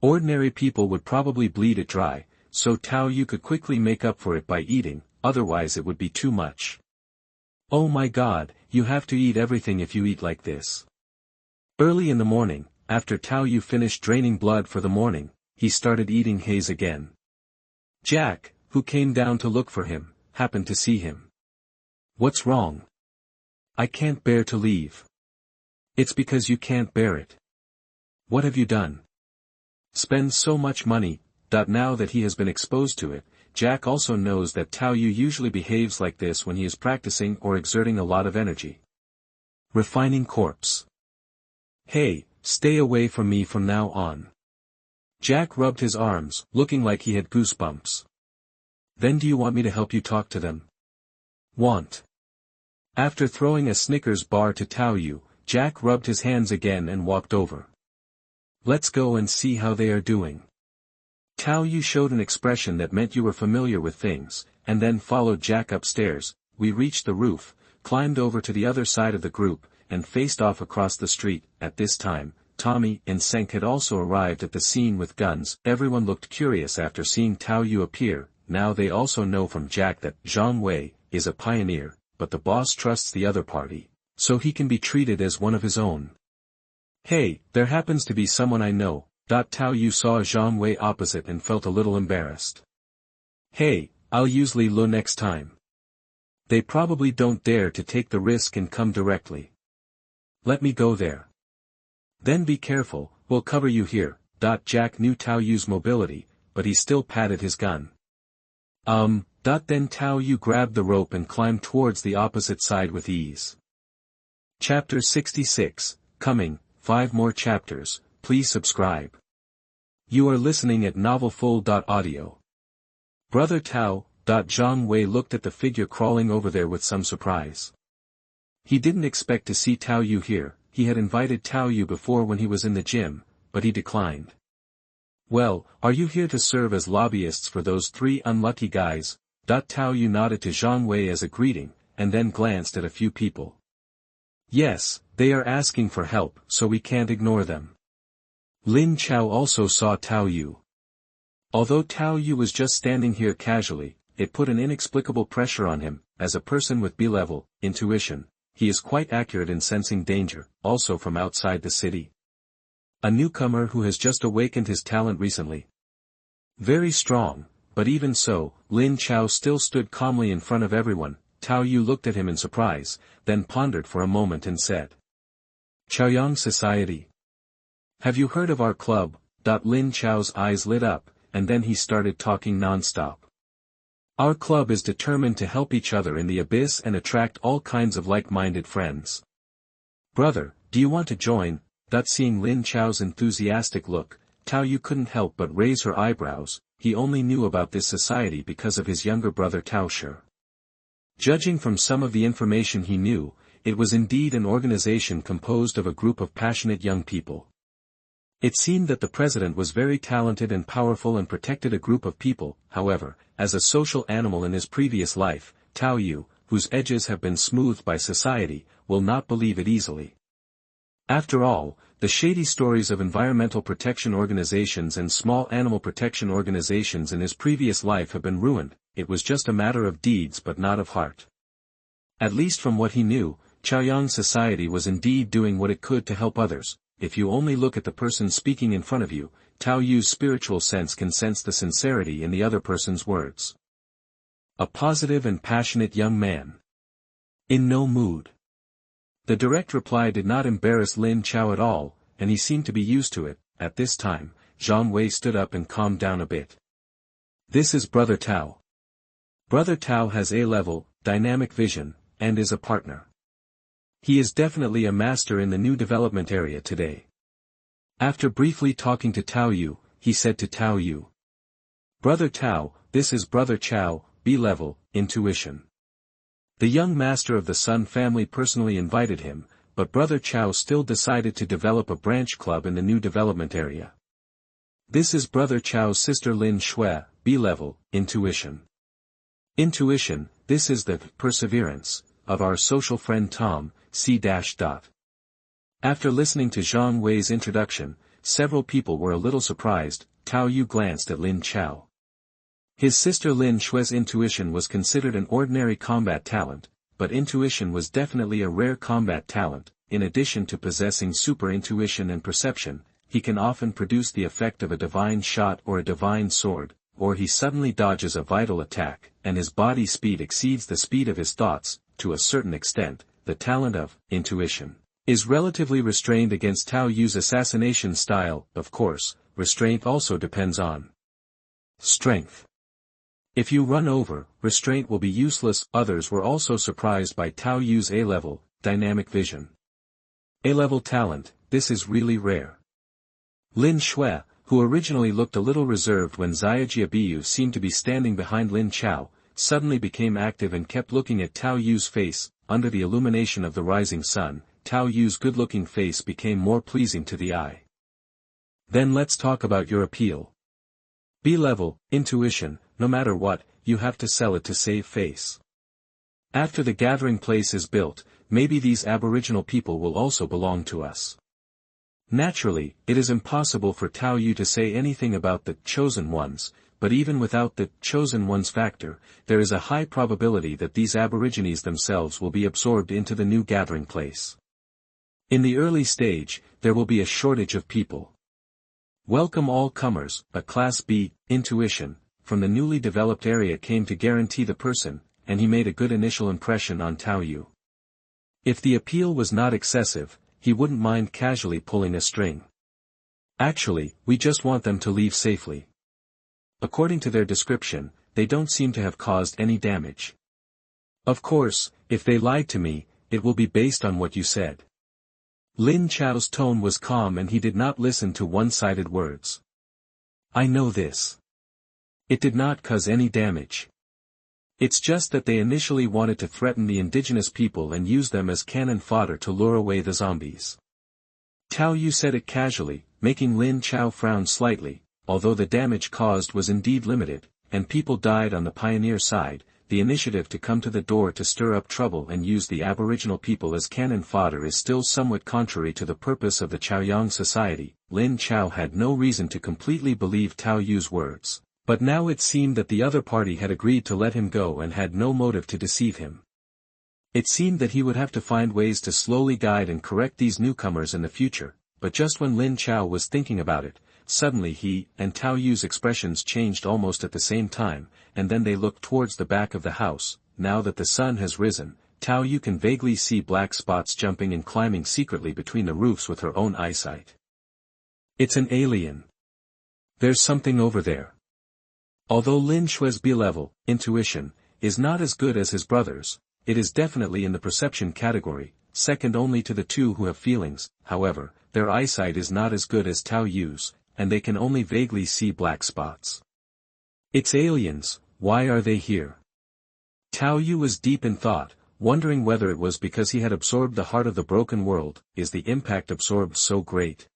Ordinary people would probably bleed it dry, so Tao Yu could quickly make up for it by eating, otherwise it would be too much. Oh my god, you have to eat everything if you eat like this. Early in the morning, after Tao Yu finished draining blood for the morning, he started eating haze again. Jack, who came down to look for him, happened to see him. What's wrong? I can't bear to leave. It's because you can't bear it. What have you done? Spend so much money. Now that he has been exposed to it, Jack also knows that Tao Yu usually behaves like this when he is practicing or exerting a lot of energy. Refining corpse. Hey, stay away from me from now on. Jack rubbed his arms, looking like he had goosebumps. Then do you want me to help you talk to them? Want. After throwing a Snickers bar to Tao Yu, Jack rubbed his hands again and walked over. Let's go and see how they are doing. Tao Yu showed an expression that meant you were familiar with things, and then followed Jack upstairs. We reached the roof, climbed over to the other side of the group, and faced off across the street. At this time, Tommy and Senk had also arrived at the scene with guns. Everyone looked curious after seeing Tao Yu appear. Now they also know from Jack that Zhang Wei is a pioneer, but the boss trusts the other party, so he can be treated as one of his own. Hey, there happens to be someone I know. Tao Yu saw Zhang Wei opposite and felt a little embarrassed. Hey, I'll use Li Lu next time. They probably don't dare to take the risk and come directly. Let me go there. Then be careful, we'll cover you here. Jack knew Tao Yu's mobility, but he still patted his gun. Then Tao Yu grabbed the rope and climbed towards the opposite side with ease. Chapter 66, coming, 5 more chapters, please subscribe. You are listening at NovelsReturning. Brother Tao. Zhang Wei looked at the figure crawling over there with some surprise. He didn't expect to see Tao Yu here. He had invited Tao Yu before when he was in the gym, but he declined. Well, are you here to serve as lobbyists for those 3 unlucky guys? Tao Yu nodded to Zhang Wei as a greeting, and then glanced at a few people. Yes, they are asking for help, so we can't ignore them. Lin Chao also saw Tao Yu. Although Tao Yu was just standing here casually, it put an inexplicable pressure on him. As a person with B-level intuition, he is quite accurate in sensing danger, also from outside the city. A newcomer who has just awakened his talent recently. Very strong, but even so, Lin Chao still stood calmly in front of everyone. Tao Yu looked at him in surprise, then pondered for a moment and said. Chaoyang Society. Have you heard of our club? Lin Chao's eyes lit up, and then he started talking non-stop. Our club is determined to help each other in the abyss and attract all kinds of like-minded friends. Brother, do you want to join? Seeing Lin Chao's enthusiastic look, Tao Yu couldn't help but raise her eyebrows. He only knew about this society because of his younger brother Tao Shi. Judging from some of the information he knew, it was indeed an organization composed of a group of passionate young people. It seemed that the president was very talented and powerful and protected a group of people. However, as a social animal in his previous life, Tao Yu, whose edges have been smoothed by society, will not believe it easily. After all, the shady stories of environmental protection organizations and small animal protection organizations in his previous life have been ruined. It was just a matter of deeds but not of heart. At least from what he knew, Chaoyang Society was indeed doing what it could to help others. If you only look at the person speaking in front of you, Tao Yu's spiritual sense can sense the sincerity in the other person's words. A positive and passionate young man. In no mood. The direct reply did not embarrass Lin Chao at all, and he seemed to be used to it. At this time, Zhang Wei stood up and calmed down a bit. This is Brother Tao. Brother Tao has A-level, dynamic vision, and is a partner. He is definitely a master in the new development area today. After briefly talking to Tao Yu, he said to Tao Yu. Brother Tao, this is Brother Chao, B-level, intuition. The young master of the Sun family personally invited him, but Brother Chao still decided to develop a branch club in the new development area. This is Brother Chao's sister Lin Shui, B-level, intuition. Intuition, this is the perseverance of our social friend Tom, C-. After listening to Zhang Wei's introduction, several people were a little surprised. Tao Yu glanced at Lin Chao. His sister Lin Shui's intuition was considered an ordinary combat talent, but intuition was definitely a rare combat talent. In addition to possessing super intuition and perception, he can often produce the effect of a divine shot or a divine sword, or he suddenly dodges a vital attack, and his body speed exceeds the speed of his thoughts. To a certain extent, the talent of intuition is relatively restrained against Tao Yu's assassination style. Of course, restraint also depends on strength. If you run over, restraint will be useless. Others were also surprised by Tao Yu's A-level, dynamic vision. A-level talent, this is really rare. Lin Shui, who originally looked a little reserved when SpecialAbilities seemed to be standing behind Lin Chao, suddenly became active and kept looking at Tao Yu's face. Under the illumination of the rising sun, Tao Yu's good-looking face became more pleasing to the eye. Then let's talk about your appeal. B-level, intuition, no matter what, you have to sell it to save face. After the gathering place is built, maybe these aboriginal people will also belong to us. Naturally, it is impossible for Tao Yu to say anything about the chosen ones, but even without the chosen ones factor, there is a high probability that these aborigines themselves will be absorbed into the new gathering place. In the early stage, there will be a shortage of people. Welcome all comers, a Class B, intuition, from the newly developed area came to guarantee the person, and he made a good initial impression on Tao Yu. If the appeal was not excessive, he wouldn't mind casually pulling a string. Actually, we just want them to leave safely. According to their description, they don't seem to have caused any damage. Of course, if they lied to me, it will be based on what you said. Lin Chao's tone was calm and he did not listen to one-sided words. I know this. It did not cause any damage. It's just that they initially wanted to threaten the indigenous people and use them as cannon fodder to lure away the zombies. Tao Yu said it casually, making Lin Chao frown slightly. Although the damage caused was indeed limited, and people died on the pioneer side, the initiative to come to the door to stir up trouble and use the aboriginal people as cannon fodder is still somewhat contrary to the purpose of the Chaoyang society. Lin Chao had no reason to completely believe Tao Yu's words, but now it seemed that the other party had agreed to let him go and had no motive to deceive him. It seemed that he would have to find ways to slowly guide and correct these newcomers in the future, but just when Lin Chao was thinking about it, suddenly he and Tao Yu's expressions changed almost at the same time, and then they looked towards the back of the house. Now that the sun has risen, Tao Yu can vaguely see black spots jumping and climbing secretly between the roofs with her own eyesight. It's an alien. There's something over there. Although Lin Shui's B-level, intuition, is not as good as his brother's, it is definitely in the perception category, second only to the two who have feelings. However, their eyesight is not as good as Tao Yu's, and they can only vaguely see black spots. It's aliens, why are they here? Tao Yu was deep in thought, wondering whether it was because he had absorbed the heart of the broken world. Is the impact absorbed so great?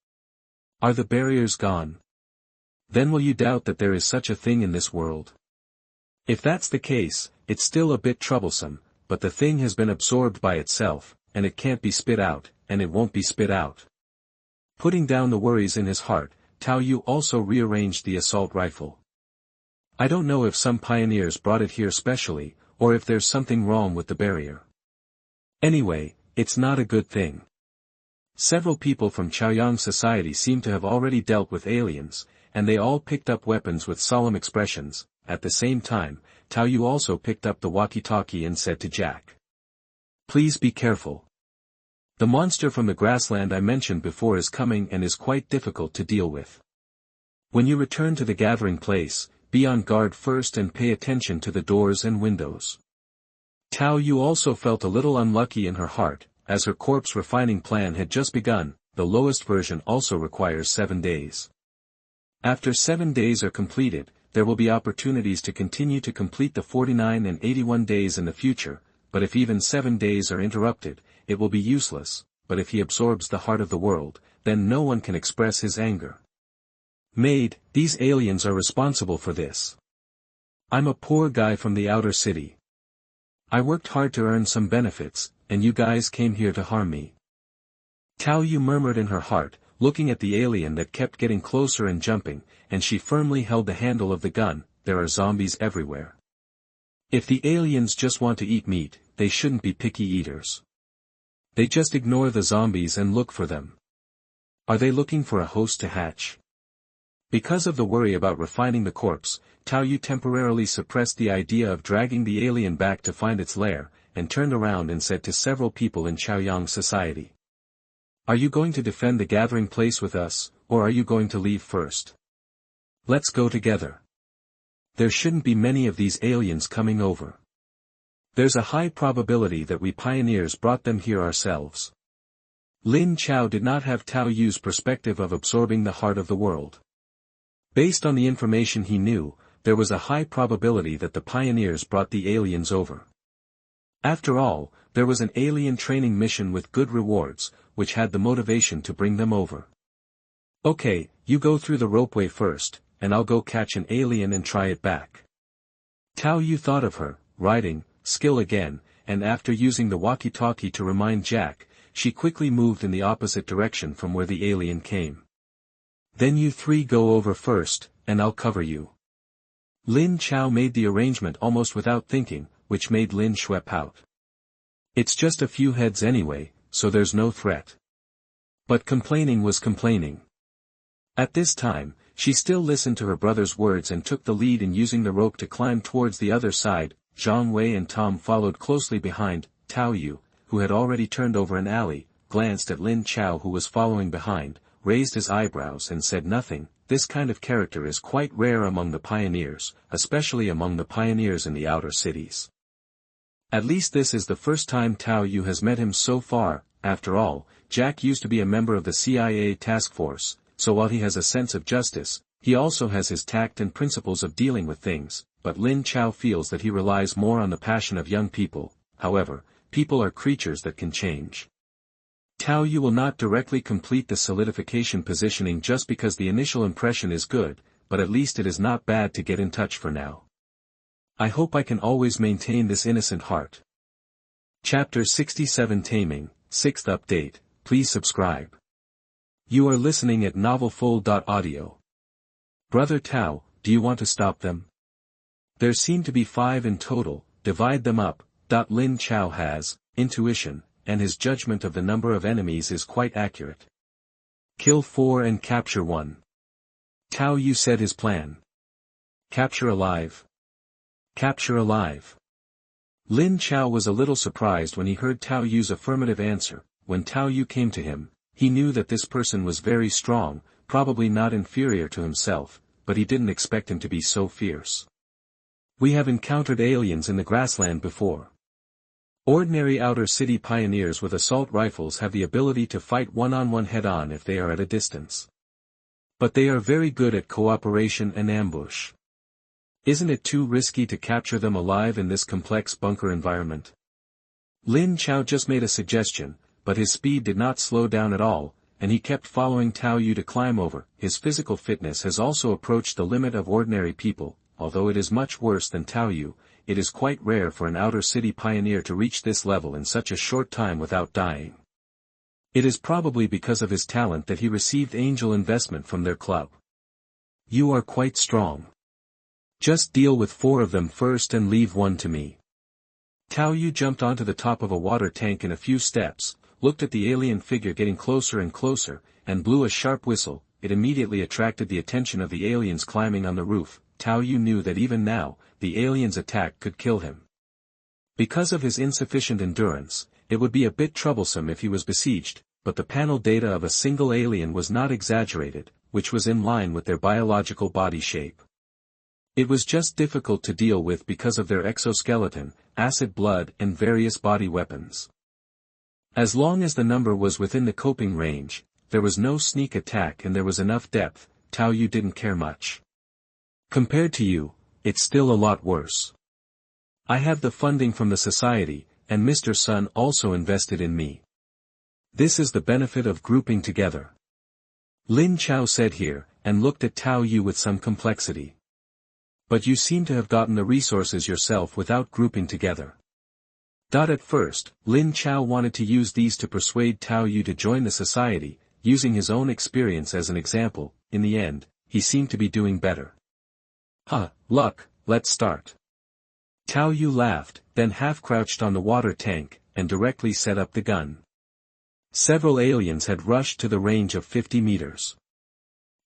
Are the barriers gone? Then will you doubt that there is such a thing in this world? If that's the case, it's still a bit troublesome, but the thing has been absorbed by itself, and it can't be spit out, and it won't be spit out. Putting down the worries in his heart, Tao Yu also rearranged the assault rifle. I don't know if some pioneers brought it here specially, or if there's something wrong with the barrier. Anyway, it's not a good thing. Several people from Chaoyang society seem to have already dealt with aliens, and they all picked up weapons with solemn expressions. At the same time, Tao Yu also picked up the walkie-talkie and said to Jack, "Please be careful. The monster from the grassland I mentioned before is coming and is quite difficult to deal with. When you return to the gathering place, be on guard first and pay attention to the doors and windows." Tao Yu also felt a little unlucky in her heart, as her corpse refining plan had just begun. The lowest version also requires 7 days. After 7 days are completed, there will be opportunities to continue to complete the 49 and 81 days in the future, but if even 7 days are interrupted, it will be useless. But if he absorbs the heart of the world, then no one can express his anger. Maid, these aliens are responsible for this. I'm a poor guy from the outer city. I worked hard to earn some benefits, and you guys came here to harm me. Tao Yu murmured in her heart, looking at the alien that kept getting closer and jumping, and she firmly held the handle of the gun. There are zombies everywhere. If the aliens just want to eat meat, they shouldn't be picky eaters. They just ignore the zombies and look for them. Are they looking for a host to hatch? Because of the worry about refining the corpse, Tao Yu temporarily suppressed the idea of dragging the alien back to find its lair, and turned around and said to several people in Chaoyang society, "Are you going to defend the gathering place with us, or are you going to leave first? Let's go together. There shouldn't be many of these aliens coming over. There's a high probability that we pioneers brought them here ourselves." Lin Chao did not have Tao Yu's perspective of absorbing the heart of the world. Based on the information he knew, there was a high probability that the pioneers brought the aliens over. After all, there was an alien training mission with good rewards, which had the motivation to bring them over. Okay, you go through the ropeway first, and I'll go catch an alien and try it back. Tao Yu thought of her riding skill again, and after using the walkie-talkie to remind Jack, she quickly moved in the opposite direction from where the alien came. Then you three go over first, and I'll cover you. Lin Chao made the arrangement almost without thinking, which made Lin Shuep out. It's just a few heads anyway, so there's no threat. But complaining was complaining. At this time, she still listened to her brother's words and took the lead in using the rope to climb towards the other side. Zhang Wei and Tom followed closely behind. Tao Yu, who had already turned over an alley, glanced at Lin Chao who was following behind, raised his eyebrows and said nothing. This kind of character is quite rare among the pioneers, especially among the pioneers in the outer cities. At least this is the first time Tao Yu has met him so far. After all, Jack used to be a member of the CIA task force, so while he has a sense of justice, he also has his tact and principles of dealing with things, but Lin Chao feels that he relies more on the passion of young people. However, people are creatures that can change. Tao Yu will not directly complete the solidification positioning just because the initial impression is good, but at least it is not bad to get in touch for now. I hope I can always maintain this innocent heart. Chapter 67 Taming, 6th update, please subscribe. You are listening at NovelsReturning. Brother Tao, do you want to stop them? There seem to be 5 in total, divide them up. Lin Chao has intuition, and his judgment of the number of enemies is quite accurate. Kill 4 and capture 1. Tao Yu said his plan. Capture alive. Capture alive. Lin Chao was a little surprised when he heard Tao Yu's affirmative answer. When Tao Yu came to him, he knew that this person was very strong, probably not inferior to himself, but he didn't expect him to be so fierce. We have encountered aliens in the grassland before. Ordinary outer city pioneers with assault rifles have the ability to fight one-on-one head-on if they are at a distance. But they are very good at cooperation and ambush. Isn't it too risky to capture them alive in this complex bunker environment? Lin Chao just made a suggestion, but his speed did not slow down at all, and he kept following Tao Yu to climb over. His physical fitness has also approached the limit of ordinary people. Although it is much worse than Tao Yu, it is quite rare for an outer city pioneer to reach this level in such a short time without dying. It is probably because of his talent that he received angel investment from their club. You are quite strong. Just deal with 4 of them first and leave 1 to me. Tao Yu jumped onto the top of a water tank in a few steps, looked at the alien figure getting closer and closer, and blew a sharp whistle. It immediately attracted the attention of the aliens climbing on the roof. Tao Yu knew that even now, the alien's attack could kill him. Because of his insufficient endurance, it would be a bit troublesome if he was besieged, but the panel data of a single alien was not exaggerated, which was in line with their biological body shape. It was just difficult to deal with because of their exoskeleton, acid blood and various body weapons. As long as the number was within the coping range, there was no sneak attack and there was enough depth. Tao Yu didn't care much. Compared to you, it's still a lot worse. I have the funding from the society, and Mr. Sun also invested in me. This is the benefit of grouping together. Lin Chao said here, and looked at Tao Yu with some complexity. But you seem to have gotten the resources yourself without grouping together. At first, Lin Chao wanted to use these to persuade Tao Yu to join the society, using his own experience as an example. In the end, he seemed to be doing better. Luck, let's start. Tao Yu laughed, then half-crouched on the water tank, and directly set up the gun. Several aliens had rushed to the range of 50 meters.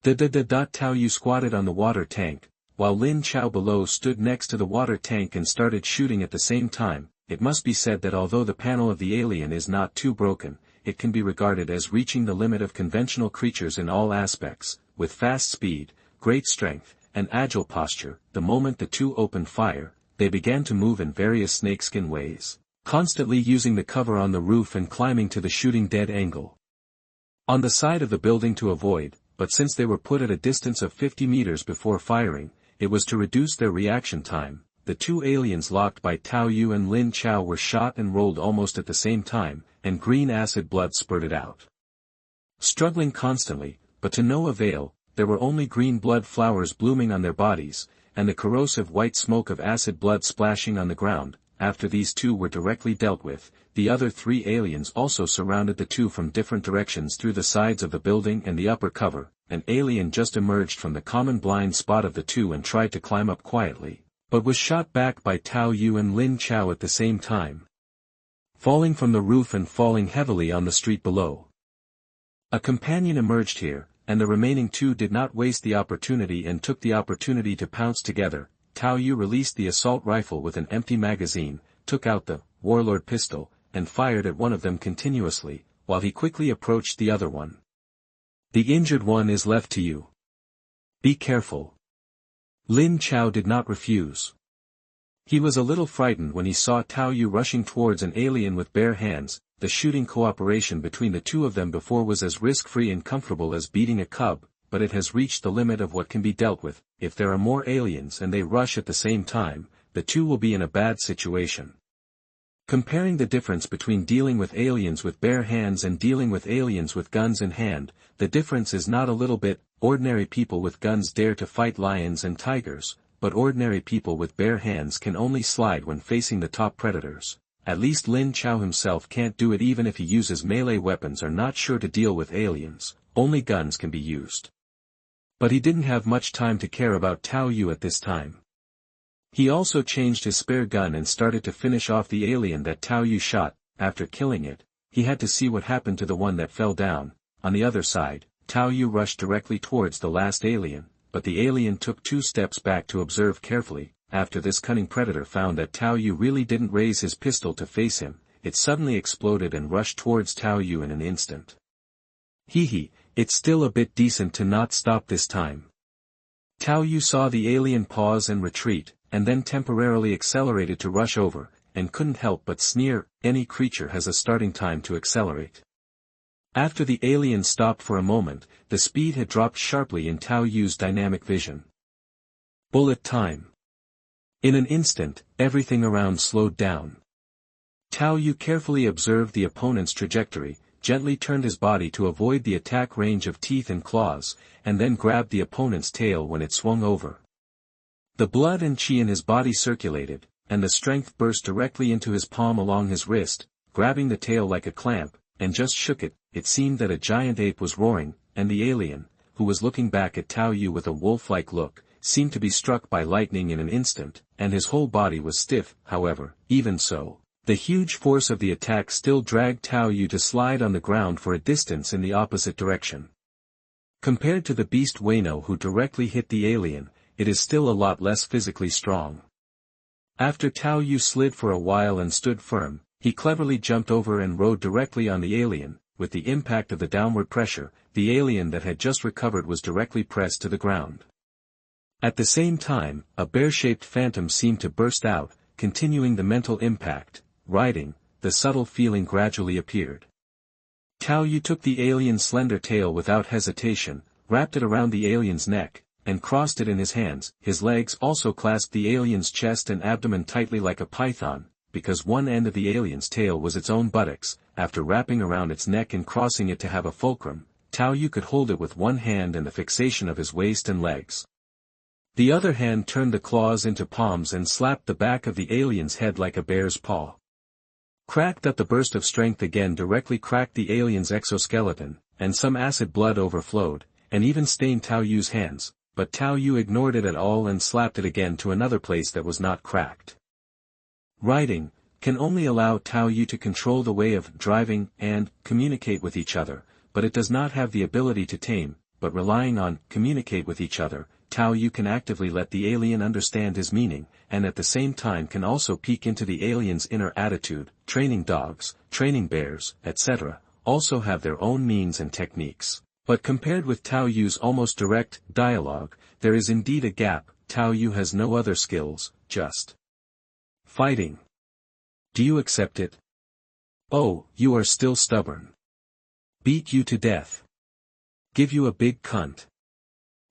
Tao Yu squatted on the water tank, while Lin Chao below stood next to the water tank and started shooting at the same time. It must be said that although the panel of the alien is not too broken, it can be regarded as reaching the limit of conventional creatures in all aspects, with fast speed, great strength, and agile posture. The moment the two opened fire, they began to move in various snakeskin ways, constantly using the cover on the roof and climbing to the shooting dead angle. On the side of the building to avoid, but since they were put at a distance of 50 meters before firing, it was to reduce their reaction time. The two aliens locked by Tao Yu and Lin Chao were shot and rolled almost at the same time, and green acid blood spurted out. Struggling constantly, but to no avail, there were only green blood flowers blooming on their bodies, and the corrosive white smoke of acid blood splashing on the ground. After these two were directly dealt with, the other three aliens also surrounded the two from different directions through the sides of the building and the upper cover. An alien just emerged from the common blind spot of the two and tried to climb up quietly, but was shot back by Tao Yu and Lin Chao at the same time, falling from the roof and falling heavily on the street below. A companion emerged here, and the remaining two did not waste the opportunity and took the opportunity to pounce together. Tao Yu released the assault rifle with an empty magazine, took out the warlord pistol, and fired at one of them continuously, while he quickly approached the other one. The injured one is left to you. Be careful. Lin Chao did not refuse. He was a little frightened when he saw Tao Yu rushing towards an alien with bare hands. The shooting cooperation between the two of them before was as risk-free and comfortable as beating a cub, but it has reached the limit of what can be dealt with. If there are more aliens and they rush at the same time, the two will be in a bad situation. Comparing the difference between dealing with aliens with bare hands and dealing with aliens with guns in hand, the difference is not a little bit. Ordinary people with guns dare to fight lions and tigers, but ordinary people with bare hands can only slide when facing the top predators. At least Lin Chao himself can't do it. Even if he uses melee weapons are not sure to deal with aliens, only guns can be used. But he didn't have much time to care about Tao Yu at this time. He also changed his spare gun and started to finish off the alien that Tao Yu shot. After killing it, he had to see what happened to the one that fell down. On the other side, Tao Yu rushed directly towards the last alien, but the alien took 2 steps back to observe carefully. After this cunning predator found that Tao Yu really didn't raise his pistol to face him, it suddenly exploded and rushed towards Tao Yu in an instant. Hee, it's still a bit decent to not stop this time. Tao Yu saw the alien pause and retreat, and then temporarily accelerated to rush over, and couldn't help but sneer. Any creature has a starting time to accelerate. After the alien stopped for a moment, the speed had dropped sharply in Tao Yu's dynamic vision. Bullet time. In an instant, everything around slowed down. Tao Yu carefully observed the opponent's trajectory, gently turned his body to avoid the attack range of teeth and claws, and then grabbed the opponent's tail when it swung over. The blood and chi in his body circulated, and the strength burst directly into his palm along his wrist, grabbing the tail like a clamp, and just shook it. It seemed that a giant ape was roaring, and the alien, who was looking back at Tao Yu with a wolf-like look, seemed to be struck by lightning in an instant, and his whole body was stiff. However, even so, the huge force of the attack still dragged Tao Yu to slide on the ground for a distance in the opposite direction. Compared to the beast Wayno who directly hit the alien, it is still a lot less physically strong. After Tao Yu slid for a while and stood firm, he cleverly jumped over and rode directly on the alien. With the impact of the downward pressure, the alien that had just recovered was directly pressed to the ground. At the same time, a bear-shaped phantom seemed to burst out, continuing the mental impact. Riding, the subtle feeling gradually appeared. Tao Yu took the alien's slender tail without hesitation, wrapped it around the alien's neck, and crossed it in his hands. His legs also clasped the alien's chest and abdomen tightly like a python, because one end of the alien's tail was its own buttocks. After wrapping around its neck and crossing it to have a fulcrum, Tao Yu could hold it with one hand and the fixation of his waist and legs. The other hand turned the claws into palms and slapped the back of the alien's head like a bear's paw. Cracked up. The burst of strength again directly cracked the alien's exoskeleton, and some acid blood overflowed, and even stained Tao Yu's hands, but Tao Yu ignored it at all and slapped it again to another place that was not cracked. Riding can only allow Tao Yu to control the way of driving and communicate with each other, but it does not have the ability to tame. But relying on communicate with each other, Tao Yu can actively let the alien understand his meaning, and at the same time can also peek into the alien's inner attitude. Training dogs, training bears, etc., also have their own means and techniques. But compared with Tao Yu's almost direct dialogue, there is indeed a gap. Tao Yu has no other skills, just fighting. Do you accept it? Oh, you are still stubborn. Beat you to death. Give you a big cunt.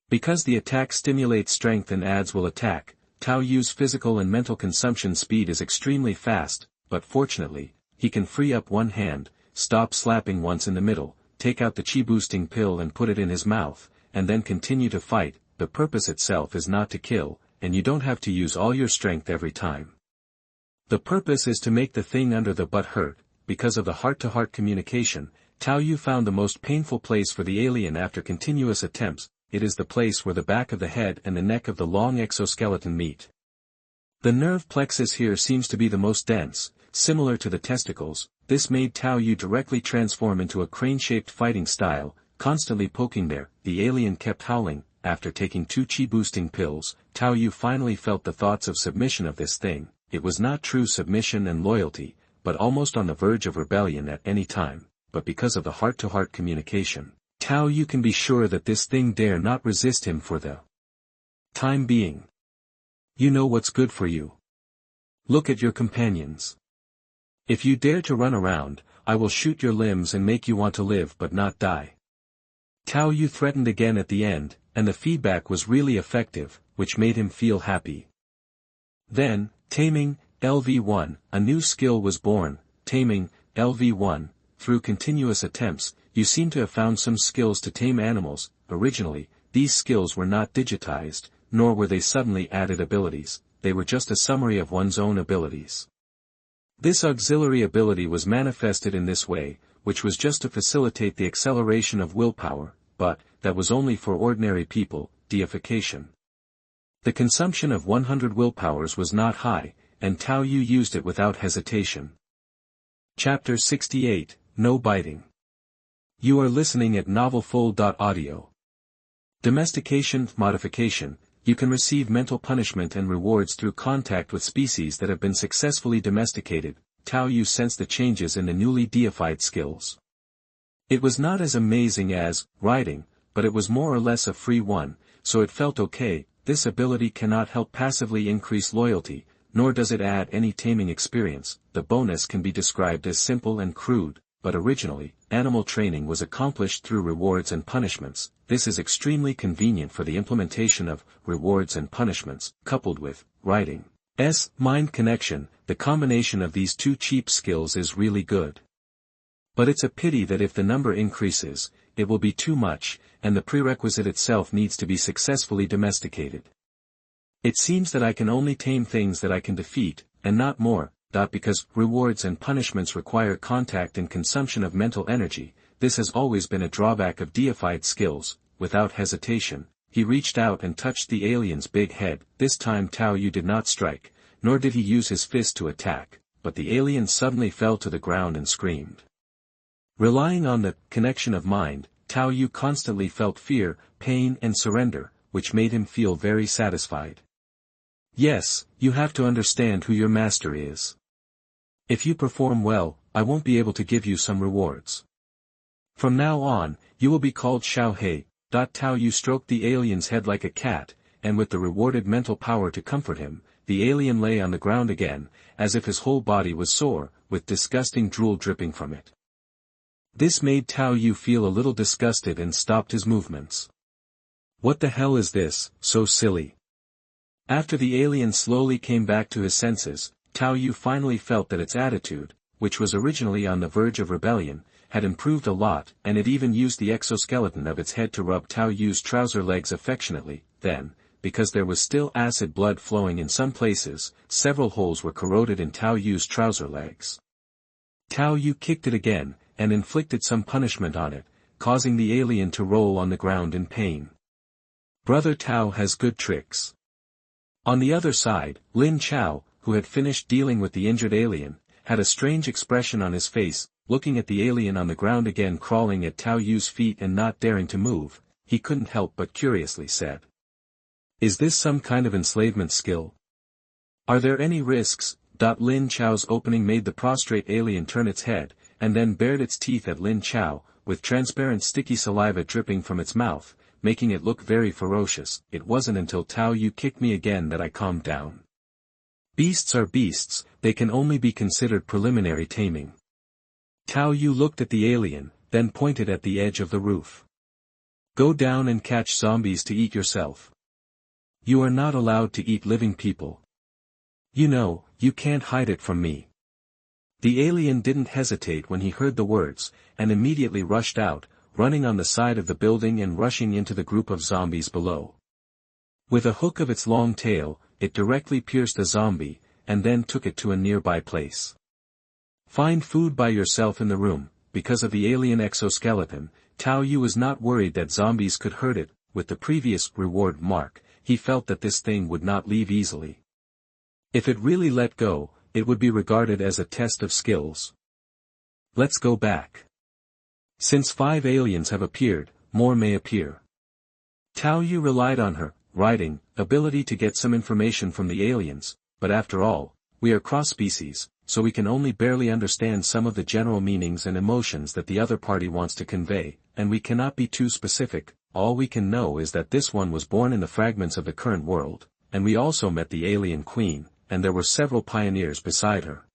Because the attack stimulates strength and adds will attack, Tao Yu's physical and mental consumption speed is extremely fast, but fortunately, he can free up one hand, stop slapping once in the middle, take out the chi-boosting pill and put it in his mouth, and then continue to fight. The purpose itself is not to kill, and you don't have to use all your strength every time. The purpose is to make the thing under the butt hurt. Because of the heart-to-heart communication, Tao Yu found the most painful place for the alien after continuous attempts. It is the place where the back of the head and the neck of the long exoskeleton meet. The nerve plexus here seems to be the most dense, similar to the testicles. This made Tao Yu directly transform into a crane-shaped fighting style, constantly poking there. The alien kept howling. After taking 2 chi-boosting pills, Tao Yu finally felt the thoughts of submission of this thing. It was not true submission and loyalty, but almost on the verge of rebellion at any time. But because of the heart-to-heart communication, Tao Yu can be sure that this thing dare not resist him for the time being. You know what's good for you. Look at your companions. If you dare to run around, I will shoot your limbs and make you want to live but not die. Tao Yu threatened again at the end, and the feedback was really effective, which made him feel happy. Then, Taming, LV1, a new skill was born. Taming, LV1, through continuous attempts, you seem to have found some skills to tame animals. Originally, these skills were not digitized, nor were they suddenly added abilities, they were just a summary of one's own abilities. This auxiliary ability was manifested in this way, which was just to facilitate the acceleration of willpower, but, that was only for ordinary people. Deification. The consumption of 100 willpowers was not high, and Tao Yu used it without hesitation. Chapter 68, No Biting. You are listening at NovelsReturning. Domestication, modification. You can receive mental punishment and rewards through contact with species that have been successfully domesticated. Tao Yu sensed the changes in the newly deified skills. It was not as amazing as riding, but it was more or less a free one, so it felt okay. This ability cannot help passively increase loyalty, nor does it add any taming experience. The bonus can be described as simple and crude, but originally, animal training was accomplished through rewards and punishments. This is extremely convenient for the implementation of rewards and punishments, coupled with riding. Mind connection. The combination of these two cheap skills is really good. But it's a pity that if the number increases, it will be too much, and the prerequisite itself needs to be successfully domesticated. It seems that I can only tame things that I can defeat, and not more. Because rewards and punishments require contact and consumption of mental energy, this has always been a drawback of deified skills. Without hesitation, he reached out and touched the alien's big head. This time Tao Yu did not strike, nor did he use his fist to attack, but the alien suddenly fell to the ground and screamed. Relying on the connection of mind, Tao Yu constantly felt fear, pain and surrender, which made him feel very satisfied. Yes, you have to understand who your master is. If you perform well, I won't be able to give you some rewards. From now on, you will be called Xiao Hei. Tao Yu stroked the alien's head like a cat, and with the rewarded mental power to comfort him, the alien lay on the ground again, as if his whole body was sore, with disgusting drool dripping from it. This made Tao Yu feel a little disgusted and stopped his movements. What the hell is this, so silly? After the alien slowly came back to his senses, Tao Yu finally felt that its attitude, which was originally on the verge of rebellion, had improved a lot, and it even used the exoskeleton of its head to rub Tao Yu's trouser legs affectionately. Then, because there was still acid blood flowing in some places, several holes were corroded in Tao Yu's trouser legs. Tao Yu kicked it again, and inflicted some punishment on it, causing the alien to roll on the ground in pain. Brother Tao has good tricks. On the other side, Lin Chao, who had finished dealing with the injured alien, had a strange expression on his face. Looking at the alien on the ground again crawling at Tao Yu's feet and not daring to move, he couldn't help but curiously said. Is this some kind of enslavement skill? Are there any risks? Lin Chao's opening made the prostrate alien turn its head, and then bared its teeth at Lin Chao, with transparent sticky saliva dripping from its mouth, making it look very ferocious. It wasn't until Tao Yu kicked me again that I calmed down. Beasts are beasts, they can only be considered preliminary taming. Tao Yu looked at the alien, then pointed at the edge of the roof. Go down and catch zombies to eat yourself. You are not allowed to eat living people. You know, you can't hide it from me. The alien didn't hesitate when he heard the words, and immediately rushed out, running on the side of the building and rushing into the group of zombies below. With a hook of its long tail, it directly pierced a zombie, and then took it to a nearby place. Find food by yourself in the room. Because of the alien exoskeleton, Tao Yu was not worried that zombies could hurt it. With the previous reward mark, he felt that this thing would not leave easily. If it really let go, it would be regarded as a test of skills. Let's go back. Since 5 aliens have appeared, more may appear. Tao Yu relied on her writing ability to get some information from the aliens, but after all, we are cross-species, so we can only barely understand some of the general meanings and emotions that the other party wants to convey, and we cannot be too specific. All we can know is that this one was born in the fragments of the current world, and we also met the alien queen, and there were several pioneers beside her.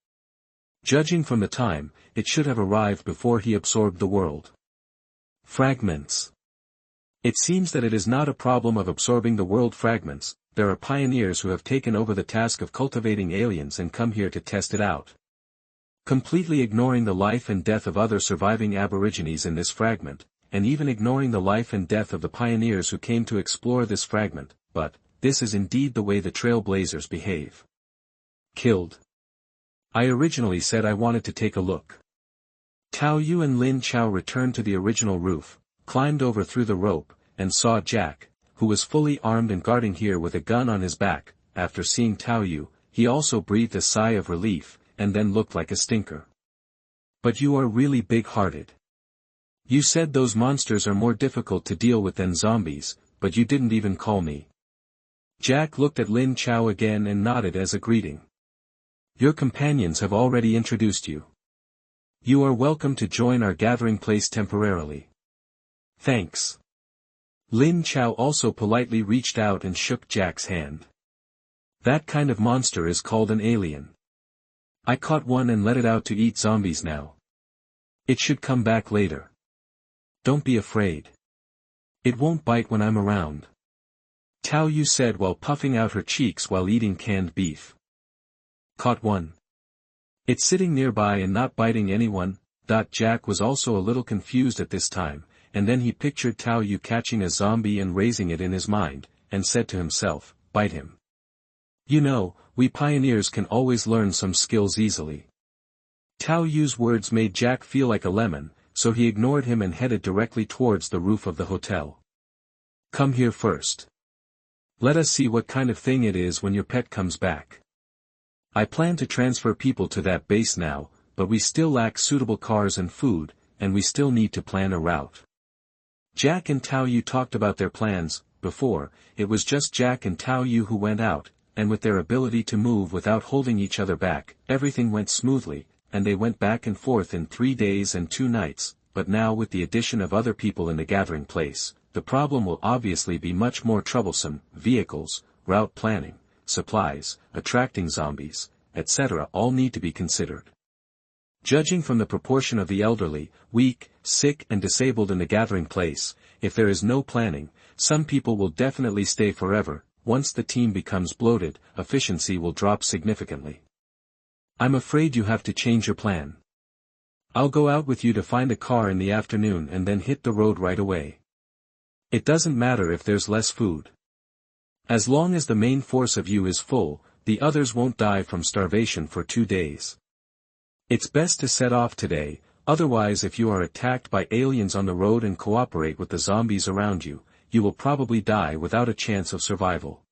Judging from the time, it should have arrived before he absorbed the world. Fragments. It seems that it is not a problem of absorbing the world fragments. There are pioneers who have taken over the task of cultivating aliens and come here to test it out. Completely ignoring the life and death of other surviving aborigines in this fragment, and even ignoring the life and death of the pioneers who came to explore this fragment, but this is indeed the way the trailblazers behave. Killed. I originally said I wanted to take a look. Tao Yu and Lin Chao returned to the original roof, climbed over through the rope, and saw Jack, who was fully armed and guarding here with a gun on his back. After seeing Tao Yu, he also breathed a sigh of relief, and then looked like a stinker. But you are really big-hearted. You said those monsters are more difficult to deal with than zombies, but you didn't even call me. Jack looked at Lin Chao again and nodded as a greeting. Your companions have already introduced you. You are welcome to join our gathering place temporarily. Thanks. Lin Chao also politely reached out and shook Jack's hand. That kind of monster is called an alien. I caught one and let it out to eat zombies now. It should come back later. Don't be afraid. It won't bite when I'm around. Tao Yu said while puffing out her cheeks while eating canned beef. Caught one. It's sitting nearby and not biting anyone. Jack was also a little confused at this time, and then he pictured Tao Yu catching a zombie and raising it in his mind, and said to himself, bite him. You know, we pioneers can always learn some skills easily. Tao Yu's words made Jack feel like a lemon, so he ignored him and headed directly towards the roof of the hotel. Come here first. Let us see what kind of thing it is when your pet comes back. I plan to transfer people to that base now, but we still lack suitable cars and food, and we still need to plan a route. Jack and Tao Yu talked about their plans. Before, it was just Jack and Tao Yu who went out, and with their ability to move without holding each other back, everything went smoothly, and they went back and forth in 3 days and 2 nights, but now with the addition of other people in the gathering place, the problem will obviously be much more troublesome. Vehicles, route planning, supplies, attracting zombies, etc. all need to be considered. Judging from the proportion of the elderly, weak, sick and disabled in the gathering place, if there is no planning, some people will definitely stay forever. Once the team becomes bloated, efficiency will drop significantly. I'm afraid you have to change your plan. I'll go out with you to find a car in the afternoon and then hit the road right away. It doesn't matter if there's less food. As long as the main force of you is full, the others won't die from starvation for 2 days. It's best to set off today, otherwise if you are attacked by aliens on the road and cooperate with the zombies around you, you will probably die without a chance of survival.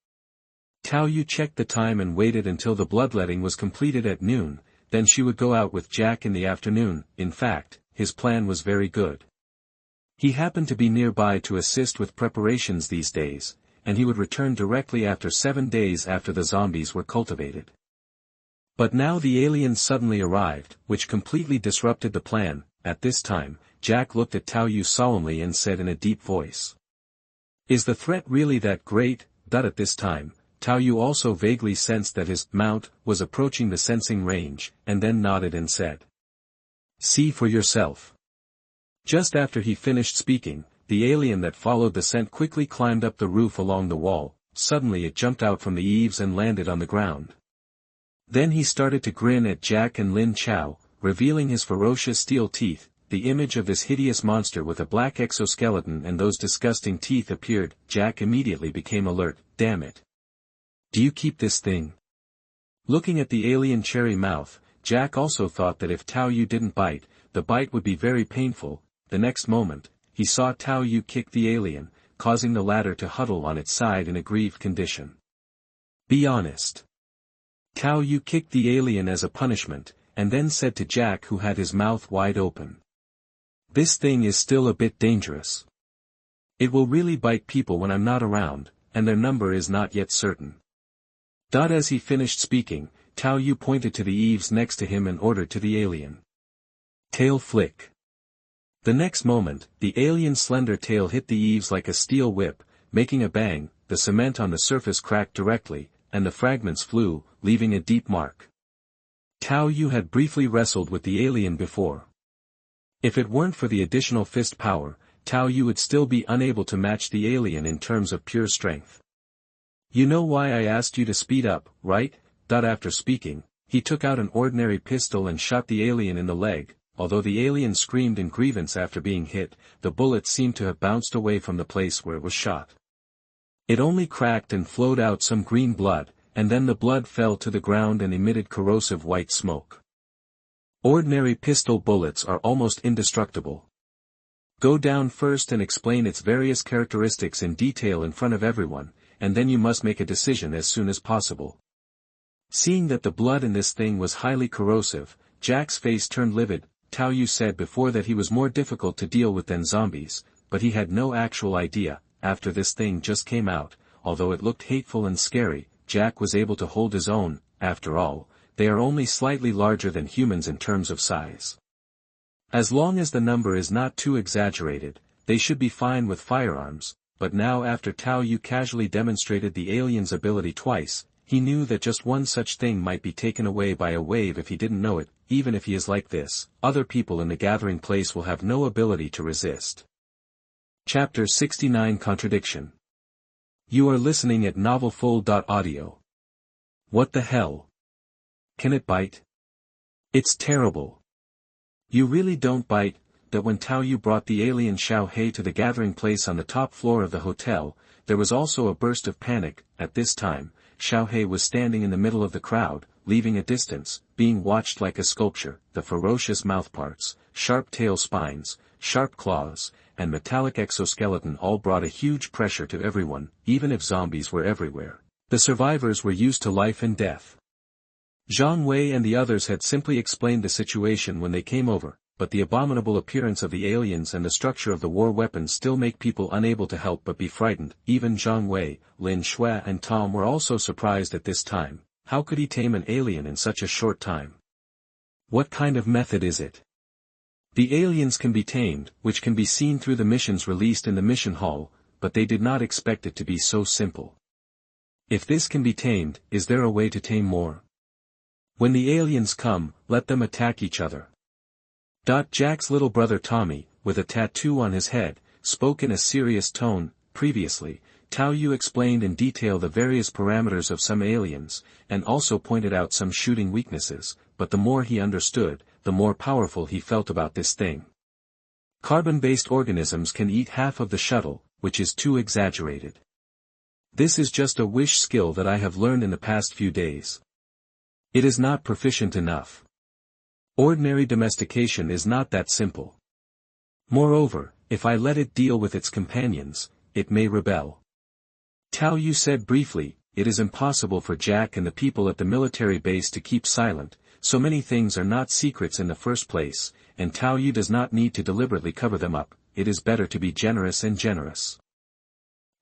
Tao Yu checked the time and waited until the bloodletting was completed at noon, then she would go out with Jack in the afternoon. In fact, his plan was very good. He happened to be nearby to assist with preparations these days, and he would return directly after 7 days after the zombies were cultivated. But now the aliens suddenly arrived, which completely disrupted the plan. At this time, Jack looked at Tao Yu solemnly and said in a deep voice. Is the threat really that great? At this time, Tao Yu also vaguely sensed that his mount was approaching the sensing range, and then nodded and said. See for yourself. Just after he finished speaking, the alien that followed the scent quickly climbed up the roof along the wall. Suddenly it jumped out from the eaves and landed on the ground. Then he started to grin at Jack and Lin Chao, revealing his ferocious steel teeth. The image of this hideous monster with a black exoskeleton and those disgusting teeth appeared. Jack immediately became alert. Damn it. Do you keep this thing? Looking at the alien cherry mouth, Jack also thought that if Tao Yu didn't bite, the bite would be very painful. The next moment, he saw Tao Yu kick the alien, causing the latter to huddle on its side in a grieved condition. Be honest. Tao Yu kicked the alien as a punishment, and then said to Jack, who had his mouth wide open. This thing is still a bit dangerous. It will really bite people when I'm not around, and their number is not yet certain. As he finished speaking, Tao Yu pointed to the eaves next to him and ordered to the alien. Tail flick. The next moment, the alien's slender tail hit the eaves like a steel whip, making a bang. The cement on the surface cracked directly, and the fragments flew, leaving a deep mark. Tao Yu had briefly wrestled with the alien before. If it weren't for the additional fist power, Tao Yu would still be unable to match the alien in terms of pure strength. You know why I asked you to speed up, right? After speaking, he took out an ordinary pistol and shot the alien in the leg. Although the alien screamed in grievance after being hit, the bullet seemed to have bounced away from the place where it was shot. It only cracked and flowed out some green blood, and then the blood fell to the ground and emitted corrosive white smoke. Ordinary pistol bullets are almost indestructible. Go down first and explain its various characteristics in detail in front of everyone, and then you must make a decision as soon as possible. Seeing that the blood in this thing was highly corrosive, Jack's face turned livid. Tao Yu said before that he was more difficult to deal with than zombies, but he had no actual idea. After this thing just came out, although it looked hateful and scary, Jack was able to hold his own. After all, they are only slightly larger than humans in terms of size. As long as the number is not too exaggerated, they should be fine with firearms. But now, after Tao Yu casually demonstrated the alien's ability twice, he knew that just one such thing might be taken away by a wave if he didn't know it. Even if he is like this, other people in the gathering place will have no ability to resist. Chapter 69 Contradiction. You are listening at NovelsReturning. What the hell? Can it bite? It's terrible. You really don't bite. That when Tao Yu brought the alien Xiao He to the gathering place on the top floor of the hotel, there was also a burst of panic. At this time, Xiao He was standing in the middle of the crowd, leaving a distance, being watched like a sculpture. The ferocious mouthparts, sharp tail spines, sharp claws, and metallic exoskeleton all brought a huge pressure to everyone, even if zombies were everywhere. The survivors were used to life and death. Zhang Wei and the others had simply explained the situation when they came over, but the abominable appearance of the aliens and the structure of the war weapons still make people unable to help but be frightened. Even Zhang Wei, Lin Shui and Tom were also surprised at this time. How could he tame an alien in such a short time? What kind of method is it? The aliens can be tamed, which can be seen through the missions released in the mission hall, but they did not expect it to be so simple. If this can be tamed, is there a way to tame more? When the aliens come, let them attack each other. Jack's little brother Tommy, with a tattoo on his head, spoke in a serious tone. Previously, Tao Yu explained in detail the various parameters of some aliens, and also pointed out some shooting weaknesses, but the more he understood, the more powerful he felt about this thing. Carbon-based organisms can eat half of the shuttle, which is too exaggerated. This is just a wish skill that I have learned in the past few days. It is not proficient enough. Ordinary domestication is not that simple. Moreover, if I let it deal with its companions, it may rebel. Tao Yu said briefly, it is impossible for Jack and the people at the military base to keep silent. So many things are not secrets in the first place, and Tao Yu does not need to deliberately cover them up. It is better to be generous and generous.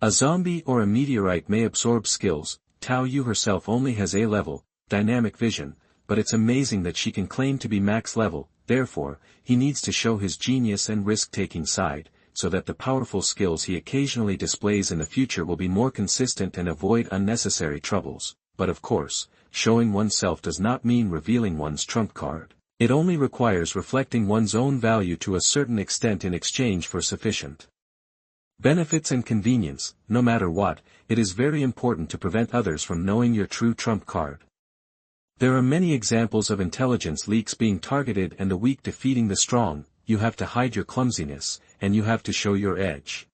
A zombie or a meteorite may absorb skills. Tao Yu herself only has A-level, dynamic vision, but it's amazing that she can claim to be max level. Therefore, he needs to show his genius and risk-taking side, so that the powerful skills he occasionally displays in the future will be more consistent and avoid unnecessary troubles. But of course, showing oneself does not mean revealing one's trump card. It only requires reflecting one's own value to a certain extent in exchange for sufficient Benefits and convenience. No matter what, it is very important to prevent others from knowing your true trump card. There are many examples of intelligence leaks being targeted and the weak defeating the strong. You have to hide your clumsiness, and you have to show your edge.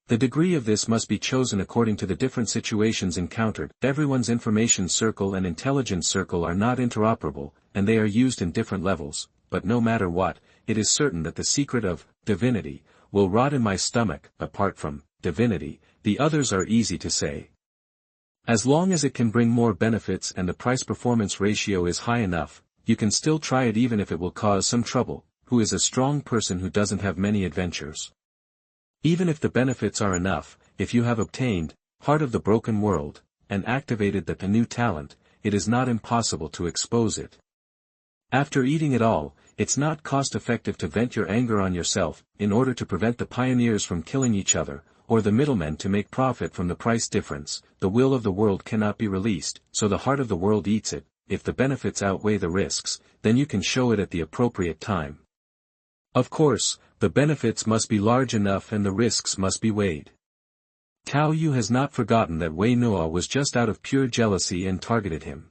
The degree of this must be chosen according to the different situations encountered. Everyone's information circle and intelligence circle are not interoperable, and they are used in different levels, but no matter what, it is certain that the secret of divinity will rot in my stomach. Apart from divinity, the others are easy to say. As long as it can bring more benefits and the price-performance ratio is high enough, you can still try it even if it will cause some trouble. Who is a strong person who doesn't have many adventures? Even if the benefits are enough, if you have obtained Heart of the Broken World, and activated the new talent, it is not impossible to expose it. After eating it all, it's not cost-effective to vent your anger on yourself, in order to prevent the pioneers from killing each other, or the middlemen to make profit from the price difference. The will of the world cannot be released, so the heart of the world eats it. If the benefits outweigh the risks, then you can show it at the appropriate time. Of course, the benefits must be large enough and the risks must be weighed. Tao Yu has not forgotten that Wei Noa was just out of pure jealousy and targeted him.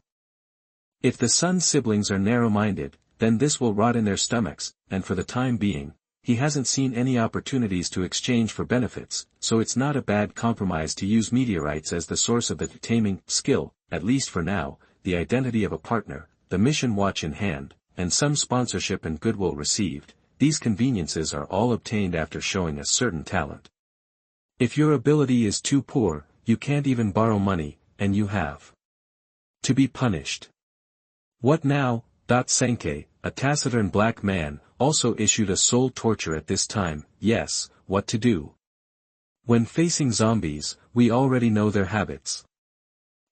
If the Sun siblings are narrow-minded, then this will rot in their stomachs, and for the time being, he hasn't seen any opportunities to exchange for benefits, so it's not a bad compromise to use meteorites as the source of the taming skill, at least for now, the identity of a partner, the mission watch in hand, and some sponsorship and goodwill received. These conveniences are all obtained after showing a certain talent. If your ability is too poor, you can't even borrow money, and you have to be punished. What now? Sankei, a taciturn black man, also issued a soul torture at this time. Yes, what to do? When facing zombies, we already know their habits.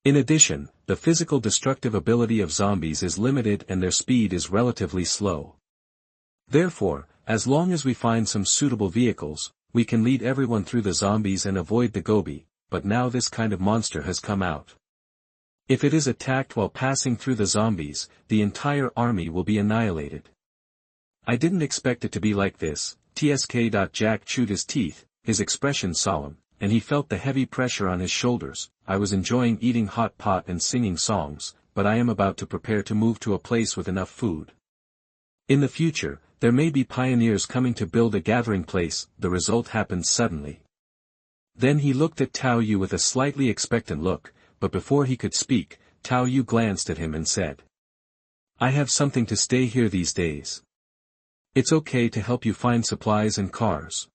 In addition, the physical destructive ability of zombies is limited and their speed is relatively slow. Therefore, as long as we find some suitable vehicles, we can lead everyone through the zombies and avoid the gobi, but now this kind of monster has come out. If it is attacked while passing through the zombies, the entire army will be annihilated. I didn't expect it to be like this. Jack chewed his teeth, his expression solemn, and he felt the heavy pressure on his shoulders. I was enjoying eating hot pot and singing songs, but I am about to prepare to move to a place with enough food. In the future, there may be pioneers coming to build a gathering place. The result happened suddenly. Then he looked at Tao Yu with a slightly expectant look, but before he could speak, Tao Yu glanced at him and said, I have something to stay here these days. It's okay to help you find supplies and cars.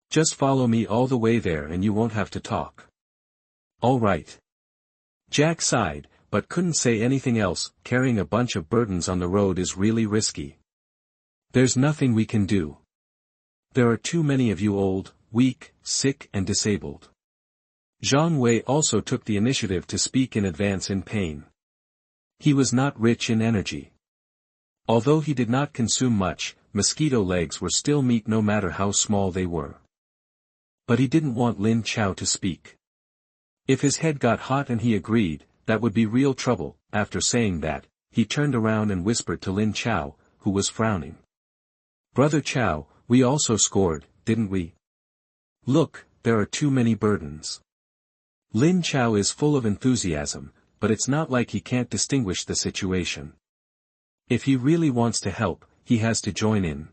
Just follow me all the way there and you won't have to talk. All right. Jack sighed, but couldn't say anything else. Carrying a bunch of burdens on the road is really risky. There's nothing we can do. There are too many of you old, weak, sick and disabled. Zhang Wei also took the initiative to speak in advance in pain. He was not rich in energy. Although he did not consume much, mosquito legs were still meat no matter how small they were. But he didn't want Lin Chao to speak. If his head got hot and he agreed, that would be real trouble. After saying that, he turned around and whispered to Lin Chao, who was frowning. Brother Chao, we also scored, didn't we? Look, there are too many burdens. Lin Chao is full of enthusiasm, but it's not like he can't distinguish the situation. If he really wants to help, he has to join in.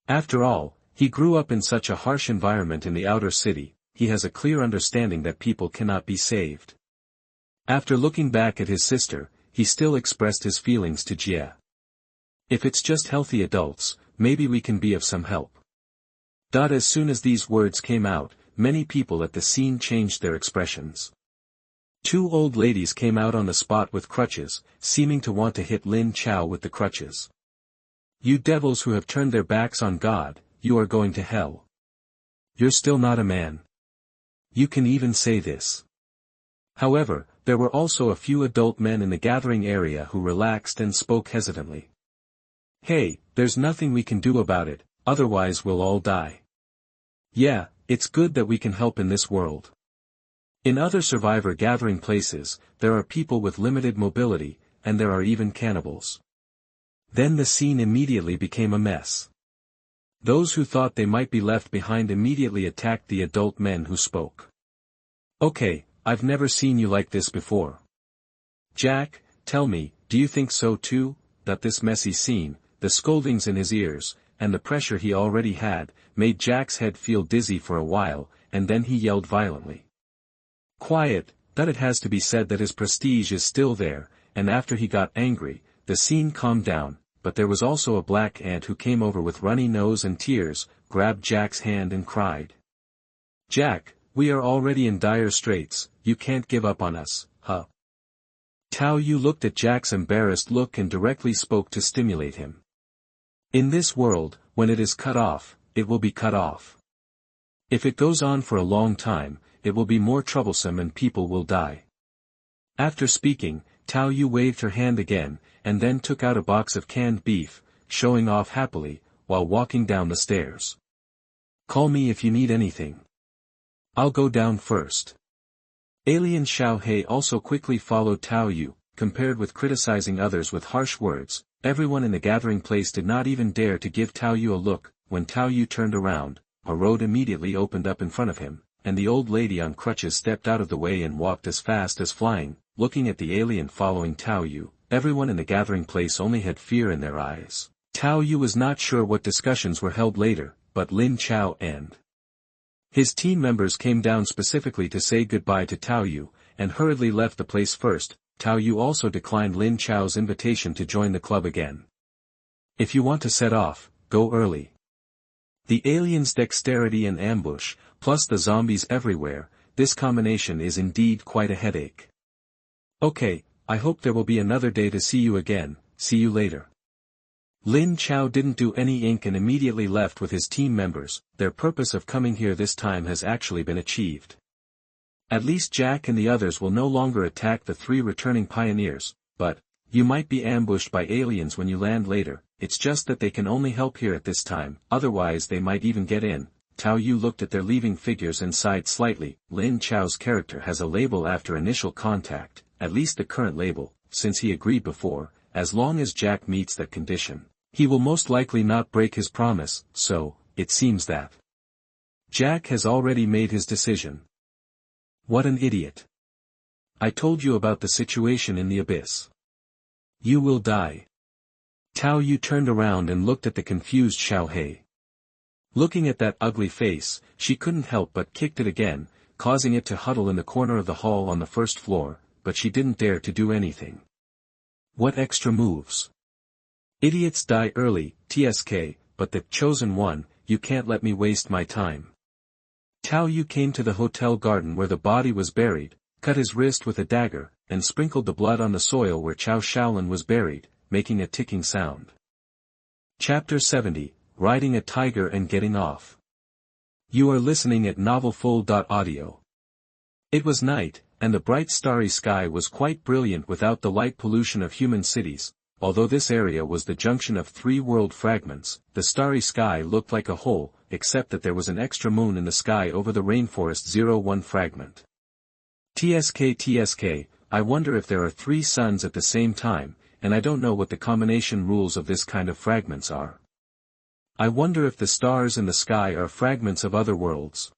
After all, he grew up in such a harsh environment in the outer city, he has a clear understanding that people cannot be saved. After looking back at his sister, he still expressed his feelings to Jia. If it's just healthy adults, maybe we can be of some help. As soon as these words came out, many people at the scene changed their expressions. Two old ladies came out on the spot with crutches, seeming to want to hit Lin Chao with the crutches. You devils who have turned their backs on God, you are going to hell. You're still not a man. You can even say this. However, there were also a few adult men in the gathering area who relaxed and spoke hesitantly. Hey, there's nothing we can do about it, otherwise we'll all die. Yeah, it's good that we can help in this world. In other survivor gathering places, there are people with limited mobility, and there are even cannibals. Then the scene immediately became a mess. Those who thought they might be left behind immediately attacked the adult men who spoke. Okay, I've never seen you like this before. Jack, tell me, do you think so too? That this messy scene, the scoldings in his ears, and the pressure he already had, made Jack's head feel dizzy for a while, and then he yelled violently. Quiet, that it has to be said that his prestige is still there, and after he got angry, the scene calmed down, but there was also a black ant who came over with runny nose and tears, grabbed Jack's hand and cried. Jack, we are already in dire straits, you can't give up on us, huh? Tao Yu looked at Jack's embarrassed look and directly spoke to stimulate him. In this world, when it is cut off, it will be cut off. If it goes on for a long time, it will be more troublesome and people will die. After speaking, Tao Yu waved her hand again, and then took out a box of canned beef, showing off happily, while walking down the stairs. Call me if you need anything. I'll go down first. Alien Xiaohei also quickly followed Tao Yu, compared with criticizing others with harsh words. Everyone in the gathering place did not even dare to give Tao Yu a look. When Tao Yu turned around, a road immediately opened up in front of him, and the old lady on crutches stepped out of the way and walked as fast as flying, looking at the alien following Tao Yu. Everyone in the gathering place only had fear in their eyes. Tao Yu was not sure what discussions were held later, but Lin Chao and his team members came down specifically to say goodbye to Tao Yu, and hurriedly left the place first. Tao Yu also declined Lin Chao's invitation to join the club again. If you want to set off, go early. The aliens' dexterity and ambush, plus the zombies everywhere, this combination is indeed quite a headache. Okay, I hope there will be another day to see you again, see you later. Lin Chao didn't do any ink and immediately left with his team members. Their purpose of coming here this time has actually been achieved. At least Jack and the others will no longer attack the 3 returning pioneers, but, you might be ambushed by aliens when you land later. It's just that they can only help here at this time, otherwise they might even get in. Tao Yu looked at their leaving figures and sighed slightly. Lin Chao's character has a label after initial contact, at least the current label, since he agreed before, as long as Jack meets that condition, he will most likely not break his promise, so, it seems that Jack has already made his decision. What an idiot. I told you about the situation in the abyss. You will die. Tao Yu turned around and looked at the confused Xiaohei. Looking at that ugly face, she couldn't help but kicked it again, causing it to huddle in the corner of the hall on the first floor, but she didn't dare to do anything. What extra moves? Idiots die early, TSK, but the chosen one, you can't let me waste my time. Tao Yu came to the hotel garden where the body was buried, cut his wrist with a dagger, and sprinkled the blood on the soil where Chao Shaolin was buried, making a ticking sound. Chapter 70, Riding a Tiger and Getting Off. You are listening at NovelsReturning. It was night, and the bright starry sky was quite brilliant without the light pollution of human cities. Although this area was the junction of 3 world fragments, the starry sky looked like a whole, except that there was an extra moon in the sky over the Rainforest 01 fragment. TSK, I wonder if there are 3 suns at the same time, and I don't know what the combination rules of this kind of fragments are. I wonder if the stars in the sky are fragments of other worlds.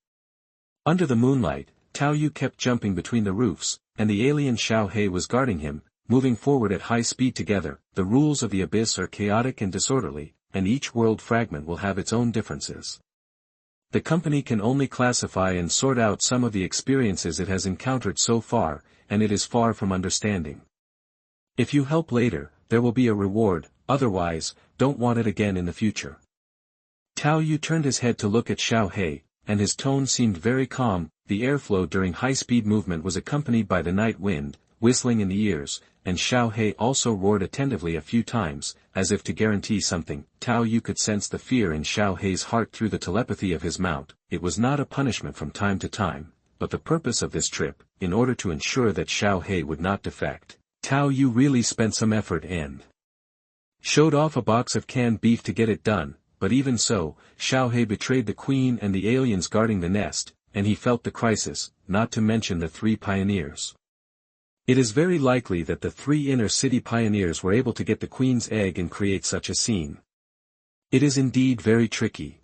Under the moonlight, Tao Yu kept jumping between the roofs, and the alien Xiaohei was guarding him, moving forward at high speed together. The rules of the abyss are chaotic and disorderly, and each world fragment will have its own differences. The company can only classify and sort out some of the experiences it has encountered so far, and it is far from understanding. If you help later, there will be a reward, otherwise, don't want it again in the future. Tao Yu turned his head to look at Xiaohei, and his tone seemed very calm. The airflow during high-speed movement was accompanied by the night wind, whistling in the ears, and Xiaohei also roared attentively a few times, as if to guarantee something. Tao Yu could sense the fear in Xiaohei's heart through the telepathy of his mount. It was not a punishment from time to time, but the purpose of this trip, in order to ensure that Xiaohei would not defect. Tao Yu really spent some effort and showed off a box of canned beef to get it done, but even so, Xiaohei betrayed the queen and the aliens guarding the nest, and he felt the crisis, not to mention the 3 pioneers. It is very likely that the 3 inner city pioneers were able to get the queen's egg and create such a scene. It is indeed very tricky.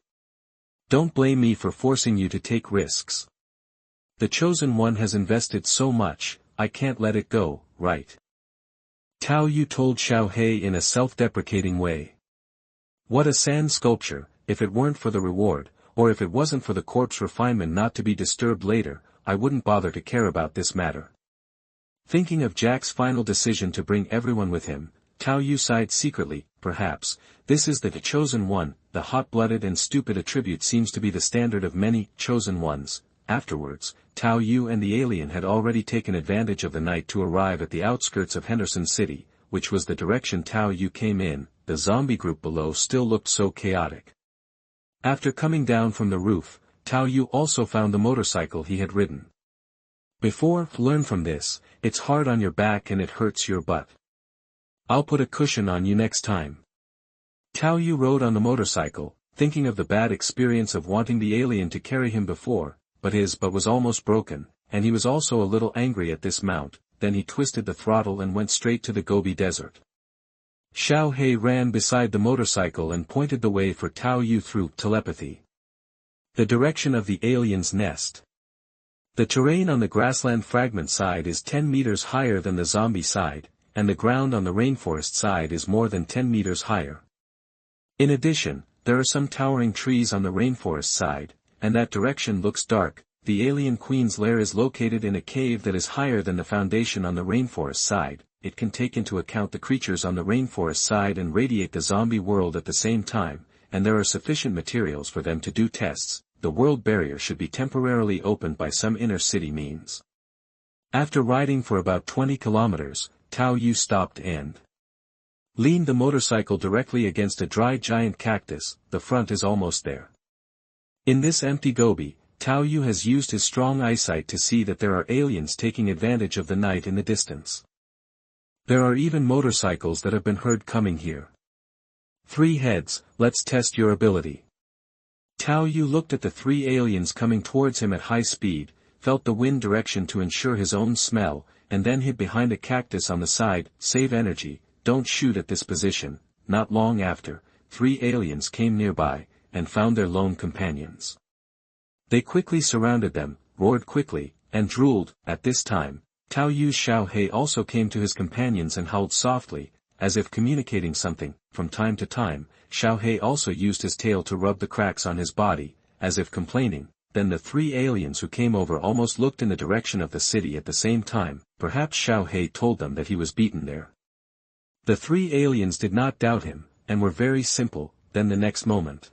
Don't blame me for forcing you to take risks. The Chosen One has invested so much, I can't let it go, right? Tao Yu told Xiao He in a self-deprecating way. What a sand sculpture, if it weren't for the reward, or if it wasn't for the corpse refinement not to be disturbed later, I wouldn't bother to care about this matter. Thinking of Jack's final decision to bring everyone with him, Tao Yu sighed secretly. Perhaps, this is the Chosen One. The hot-blooded and stupid attribute seems to be the standard of many Chosen Ones. Afterwards, Tao Yu and the alien had already taken advantage of the night to arrive at the outskirts of Henderson City, which was the direction Tao Yu came in. The zombie group below still looked so chaotic. After coming down from the roof, Tao Yu also found the motorcycle he had ridden. Learn from this, it's hard on your back and it hurts your butt. I'll put a cushion on you next time. Tao Yu rode on the motorcycle, thinking of the bad experience of wanting the alien to carry him before, but his butt was almost broken, and he was also a little angry at this mount. Then he twisted the throttle and went straight to the Gobi Desert. Xiao He ran beside the motorcycle and pointed the way for Tao Yu through telepathy. The direction of the alien's nest. The terrain on the grassland fragment side is 10 meters higher than the zombie side, and the ground on the rainforest side is more than 10 meters higher. In addition, there are some towering trees on the rainforest side, and that direction looks dark. The alien queen's lair is located in a cave that is higher than the foundation on the rainforest side. It can take into account the creatures on the rainforest side and radiate the zombie world at the same time, and there are sufficient materials for them to do tests. The world barrier should be temporarily opened by some inner city means. After riding for about 20 kilometers, Tao Yu stopped and leaned the motorcycle directly against a dry giant cactus. The front is almost there. In this empty Gobi, Tao Yu has used his strong eyesight to see that there are aliens taking advantage of the night in the distance. There are even motorcycles that have been heard coming here. 3 heads, let's test your ability. Tao Yu looked at the 3 aliens coming towards him at high speed, felt the wind direction to ensure his own smell, and then hid behind a cactus on the side. Save energy, don't shoot at this position. Not long after, 3 aliens came nearby, and found their lone companions. They quickly surrounded them, roared quickly, and drooled. At this time, Tao Yu's Xiao He also came to his companions and howled softly, as if communicating something. From time to time, Xiao He also used his tail to rub the cracks on his body, as if complaining. Then the 3 aliens who came over almost looked in the direction of the city at the same time. Perhaps Xiao He told them that he was beaten there. The 3 aliens did not doubt him, and were very simple. Then the next moment,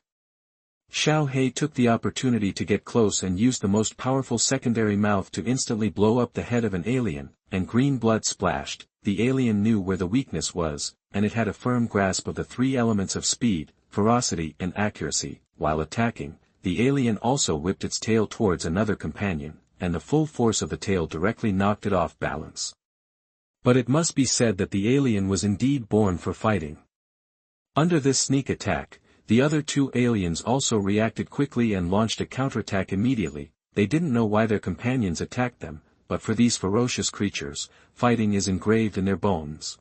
Xiao He took the opportunity to get close and used the most powerful secondary mouth to instantly blow up the head of an alien, and green blood splashed. The alien knew where the weakness was, and it had a firm grasp of the 3 elements of speed, ferocity and accuracy. While attacking, the alien also whipped its tail towards another companion, and the full force of the tail directly knocked it off balance. But it must be said that the alien was indeed born for fighting. Under this sneak attack, the other 2 aliens also reacted quickly and launched a counterattack immediately. They didn't know why their companions attacked them, but for these ferocious creatures, fighting is engraved in their bones.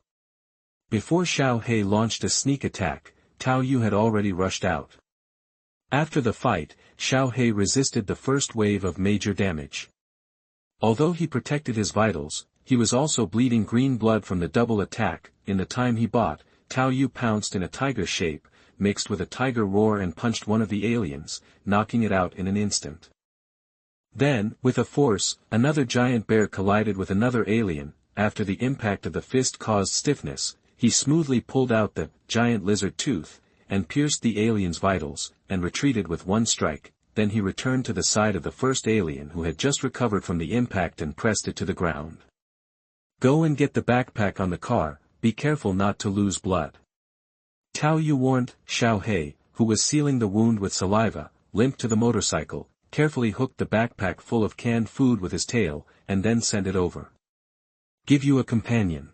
Before Xiao He launched a sneak attack, Tao Yu had already rushed out. After the fight, Xiao He resisted the first wave of major damage. Although he protected his vitals, he was also bleeding green blood from the double attack. In the time he bought, Tao Yu pounced in a tiger shape, mixed with a tiger roar and punched one of the aliens, knocking it out in an instant. Then, with a force, another giant bear collided with another alien. After the impact of the fist caused stiffness, he smoothly pulled out the giant lizard tooth, and pierced the alien's vitals, and retreated with 1 strike. Then he returned to the side of the first alien who had just recovered from the impact and pressed it to the ground. Go and get the backpack on the car, be careful not to lose blood. Tao Yu warned. Xiao He, who was sealing the wound with saliva, limped to the motorcycle, carefully hooked the backpack full of canned food with his tail, and then sent it over. Give you a companion.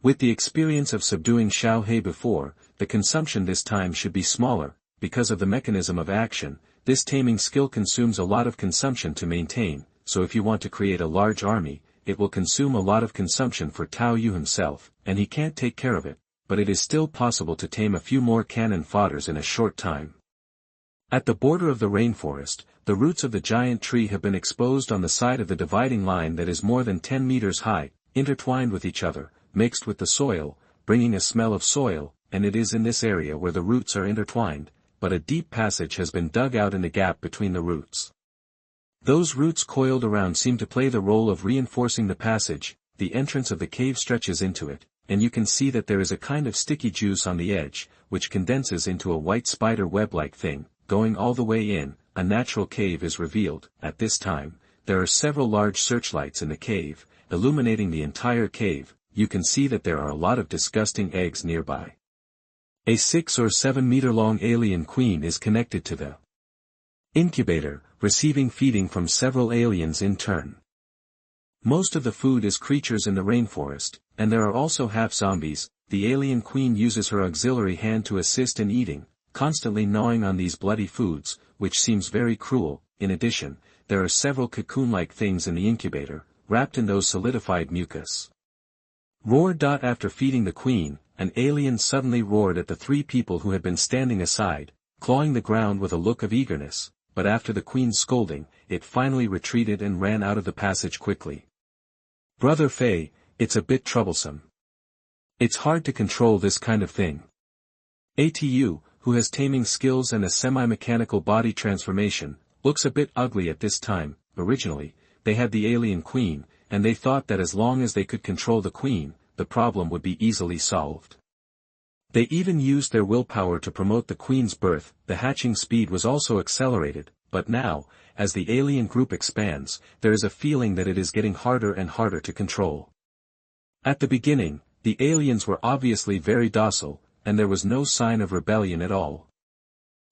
With the experience of subduing Xiao He before, the consumption this time should be smaller. Because of the mechanism of action, this taming skill consumes a lot of consumption to maintain, so if you want to create a large army, it will consume a lot of consumption for Tao Yu himself, and he can't take care of it. but it is still possible to tame a few more cannon fodders in a short time. At the border of the rainforest, the roots of the giant tree have been exposed on the side of the dividing line that is more than 10 meters high, intertwined with each other, mixed with the soil, bringing a smell of soil, and it is in this area where the roots are intertwined, but a deep passage has been dug out in the gap between the roots. Those roots coiled around seem to play the role of reinforcing the passage. The entrance of the cave stretches into it, and you can see that there is a kind of sticky juice on the edge, which condenses into a white spider web-like thing, going all the way in. A natural cave is revealed. At this time, there are several large searchlights in the cave, illuminating the entire cave. You can see that there are a lot of disgusting eggs nearby. A 6 or 7 meter long alien queen is connected to the incubator, receiving feeding from several aliens in turn. Most of the food is creatures in the rainforest, and there are also half-zombies. The alien queen uses her auxiliary hand to assist in eating, constantly gnawing on these bloody foods, which seems very cruel. In addition, there are several cocoon-like things in the incubator, wrapped in those solidified mucus. Roar. After feeding the queen, an alien suddenly roared at the 3 people who had been standing aside, clawing the ground with a look of eagerness, but after the queen's scolding, it finally retreated and ran out of the passage quickly. Brother Faye, it's a bit troublesome. It's hard to control this kind of thing. Atu, who has taming skills and a semi-mechanical body transformation, looks a bit ugly at this time. Originally, they had the alien queen, and they thought that as long as they could control the queen, the problem would be easily solved. They even used their willpower to promote the queen's birth. The hatching speed was also accelerated, but now, as the alien group expands, there is a feeling that it is getting harder and harder to control. At the beginning, the aliens were obviously very docile, and there was no sign of rebellion at all.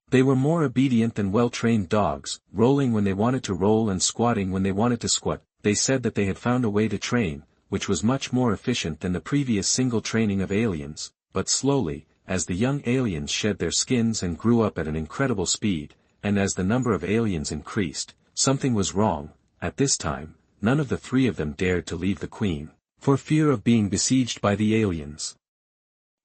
They were more obedient than well-trained dogs, rolling when they wanted to roll and squatting when they wanted to squat. They said that they had found a way to train, which was much more efficient than the previous single training of aliens, but slowly, as the young aliens shed their skins and grew up at an incredible speed, and as the number of aliens increased, something was wrong. At this time, none of the 3 of them dared to leave the queen, for fear of being besieged by the aliens.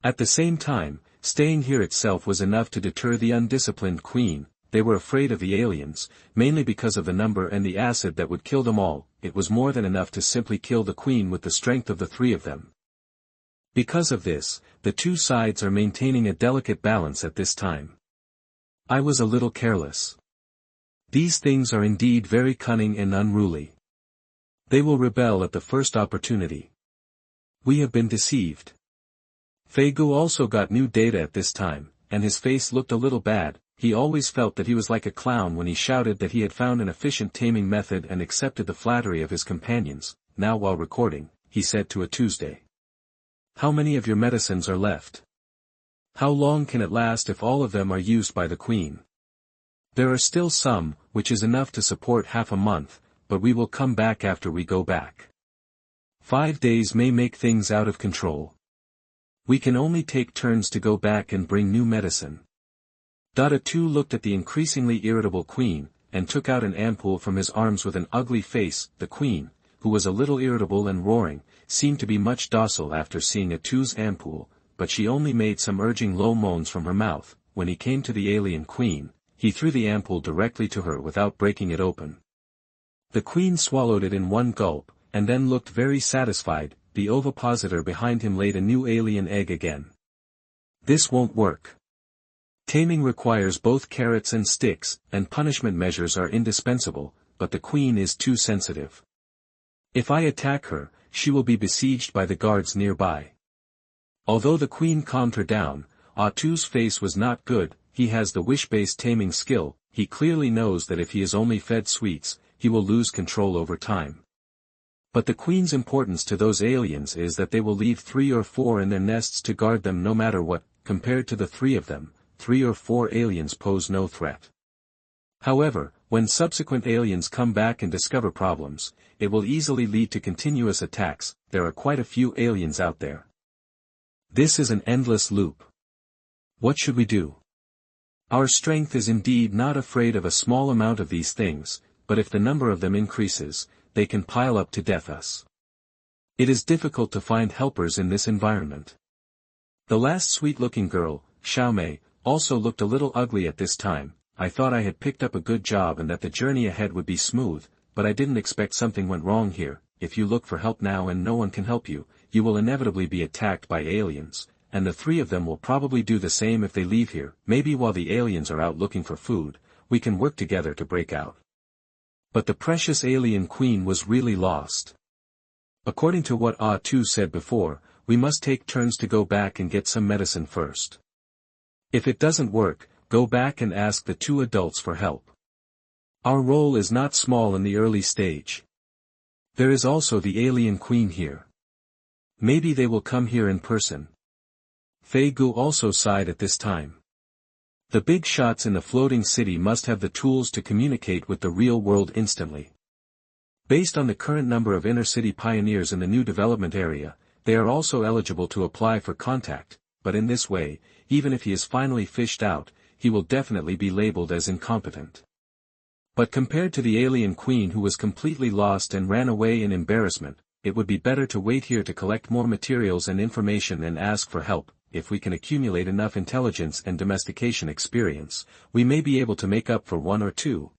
At the same time, staying here itself was enough to deter the undisciplined queen. They were afraid of the aliens, mainly because of the number and the acid that would kill them all. It was more than enough to simply kill the queen with the strength of the 3 of them. Because of this, the 2 sides are maintaining a delicate balance at this time. I was a little careless. These things are indeed very cunning and unruly. They will rebel at the first opportunity. We have been deceived. Feigu also got new data at this time, and his face looked a little bad. He always felt that he was like a clown when he shouted that he had found an efficient taming method and accepted the flattery of his companions. Now while recording, he said to a Tuesday. How many of your medicines are left? How long can it last if all of them are used by the queen? There are still some, which is enough to support half a month, but we will come back after we go back. 5 days may make things out of control. We can only take turns to go back and bring new medicine. Atu looked at the increasingly irritable queen, and took out an ampoule from his arms with an ugly face. The queen, who was a little irritable and roaring, seemed to be much docile after seeing Atu's ampoule, but she only made some urging low moans from her mouth. When he came to the alien queen, he threw the ampoule directly to her without breaking it open. The queen swallowed it in one gulp, and then looked very satisfied. The ovipositor behind him laid a new alien egg again. This won't work. Taming requires both carrots and sticks, and punishment measures are indispensable, but the queen is too sensitive. If I attack her, she will be besieged by the guards nearby. Although the queen calmed her down, Atu's face was not good. He has the wish-based taming skill. He clearly knows that if he is only fed sweets, he will lose control over time. But the queen's importance to those aliens is that they will leave 3 or 4 in their nests to guard them no matter what. Compared to the 3 of them, 3 or 4 aliens pose no threat. However, when subsequent aliens come back and discover problems, it will easily lead to continuous attacks. There are quite a few aliens out there. This is an endless loop. What should we do? Our strength is indeed not afraid of a small amount of these things, but if the number of them increases, they can pile up to death us. It is difficult to find helpers in this environment. The last sweet-looking girl, Xiaomei, also looked a little ugly at this time. I thought I had picked up a good job and that the journey ahead would be smooth, but I didn't expect something went wrong here. If you look for help now and no one can help you, you will inevitably be attacked by aliens, and the three of them will probably do the same if they leave here. Maybe while the aliens are out looking for food, we can work together to break out. But the precious alien queen was really lost. According to what Tu said before, we must take turns to go back and get some medicine first. If it doesn't work, go back and ask the two adults for help. Our role is not small in the early stage. There is also the alien queen here. Maybe they will come here in person. Fei Gu also sighed at this time. The big shots in the floating city must have the tools to communicate with the real world instantly. Based on the current number of inner-city pioneers in the new development area, they are also eligible to apply for contact, but in this way, even if he is finally fished out, he will definitely be labeled as incompetent. But compared to the alien queen who was completely lost and ran away in embarrassment, it would be better to wait here to collect more materials and information and ask for help. If we can accumulate enough intelligence and domestication experience, we may be able to make up for one or two,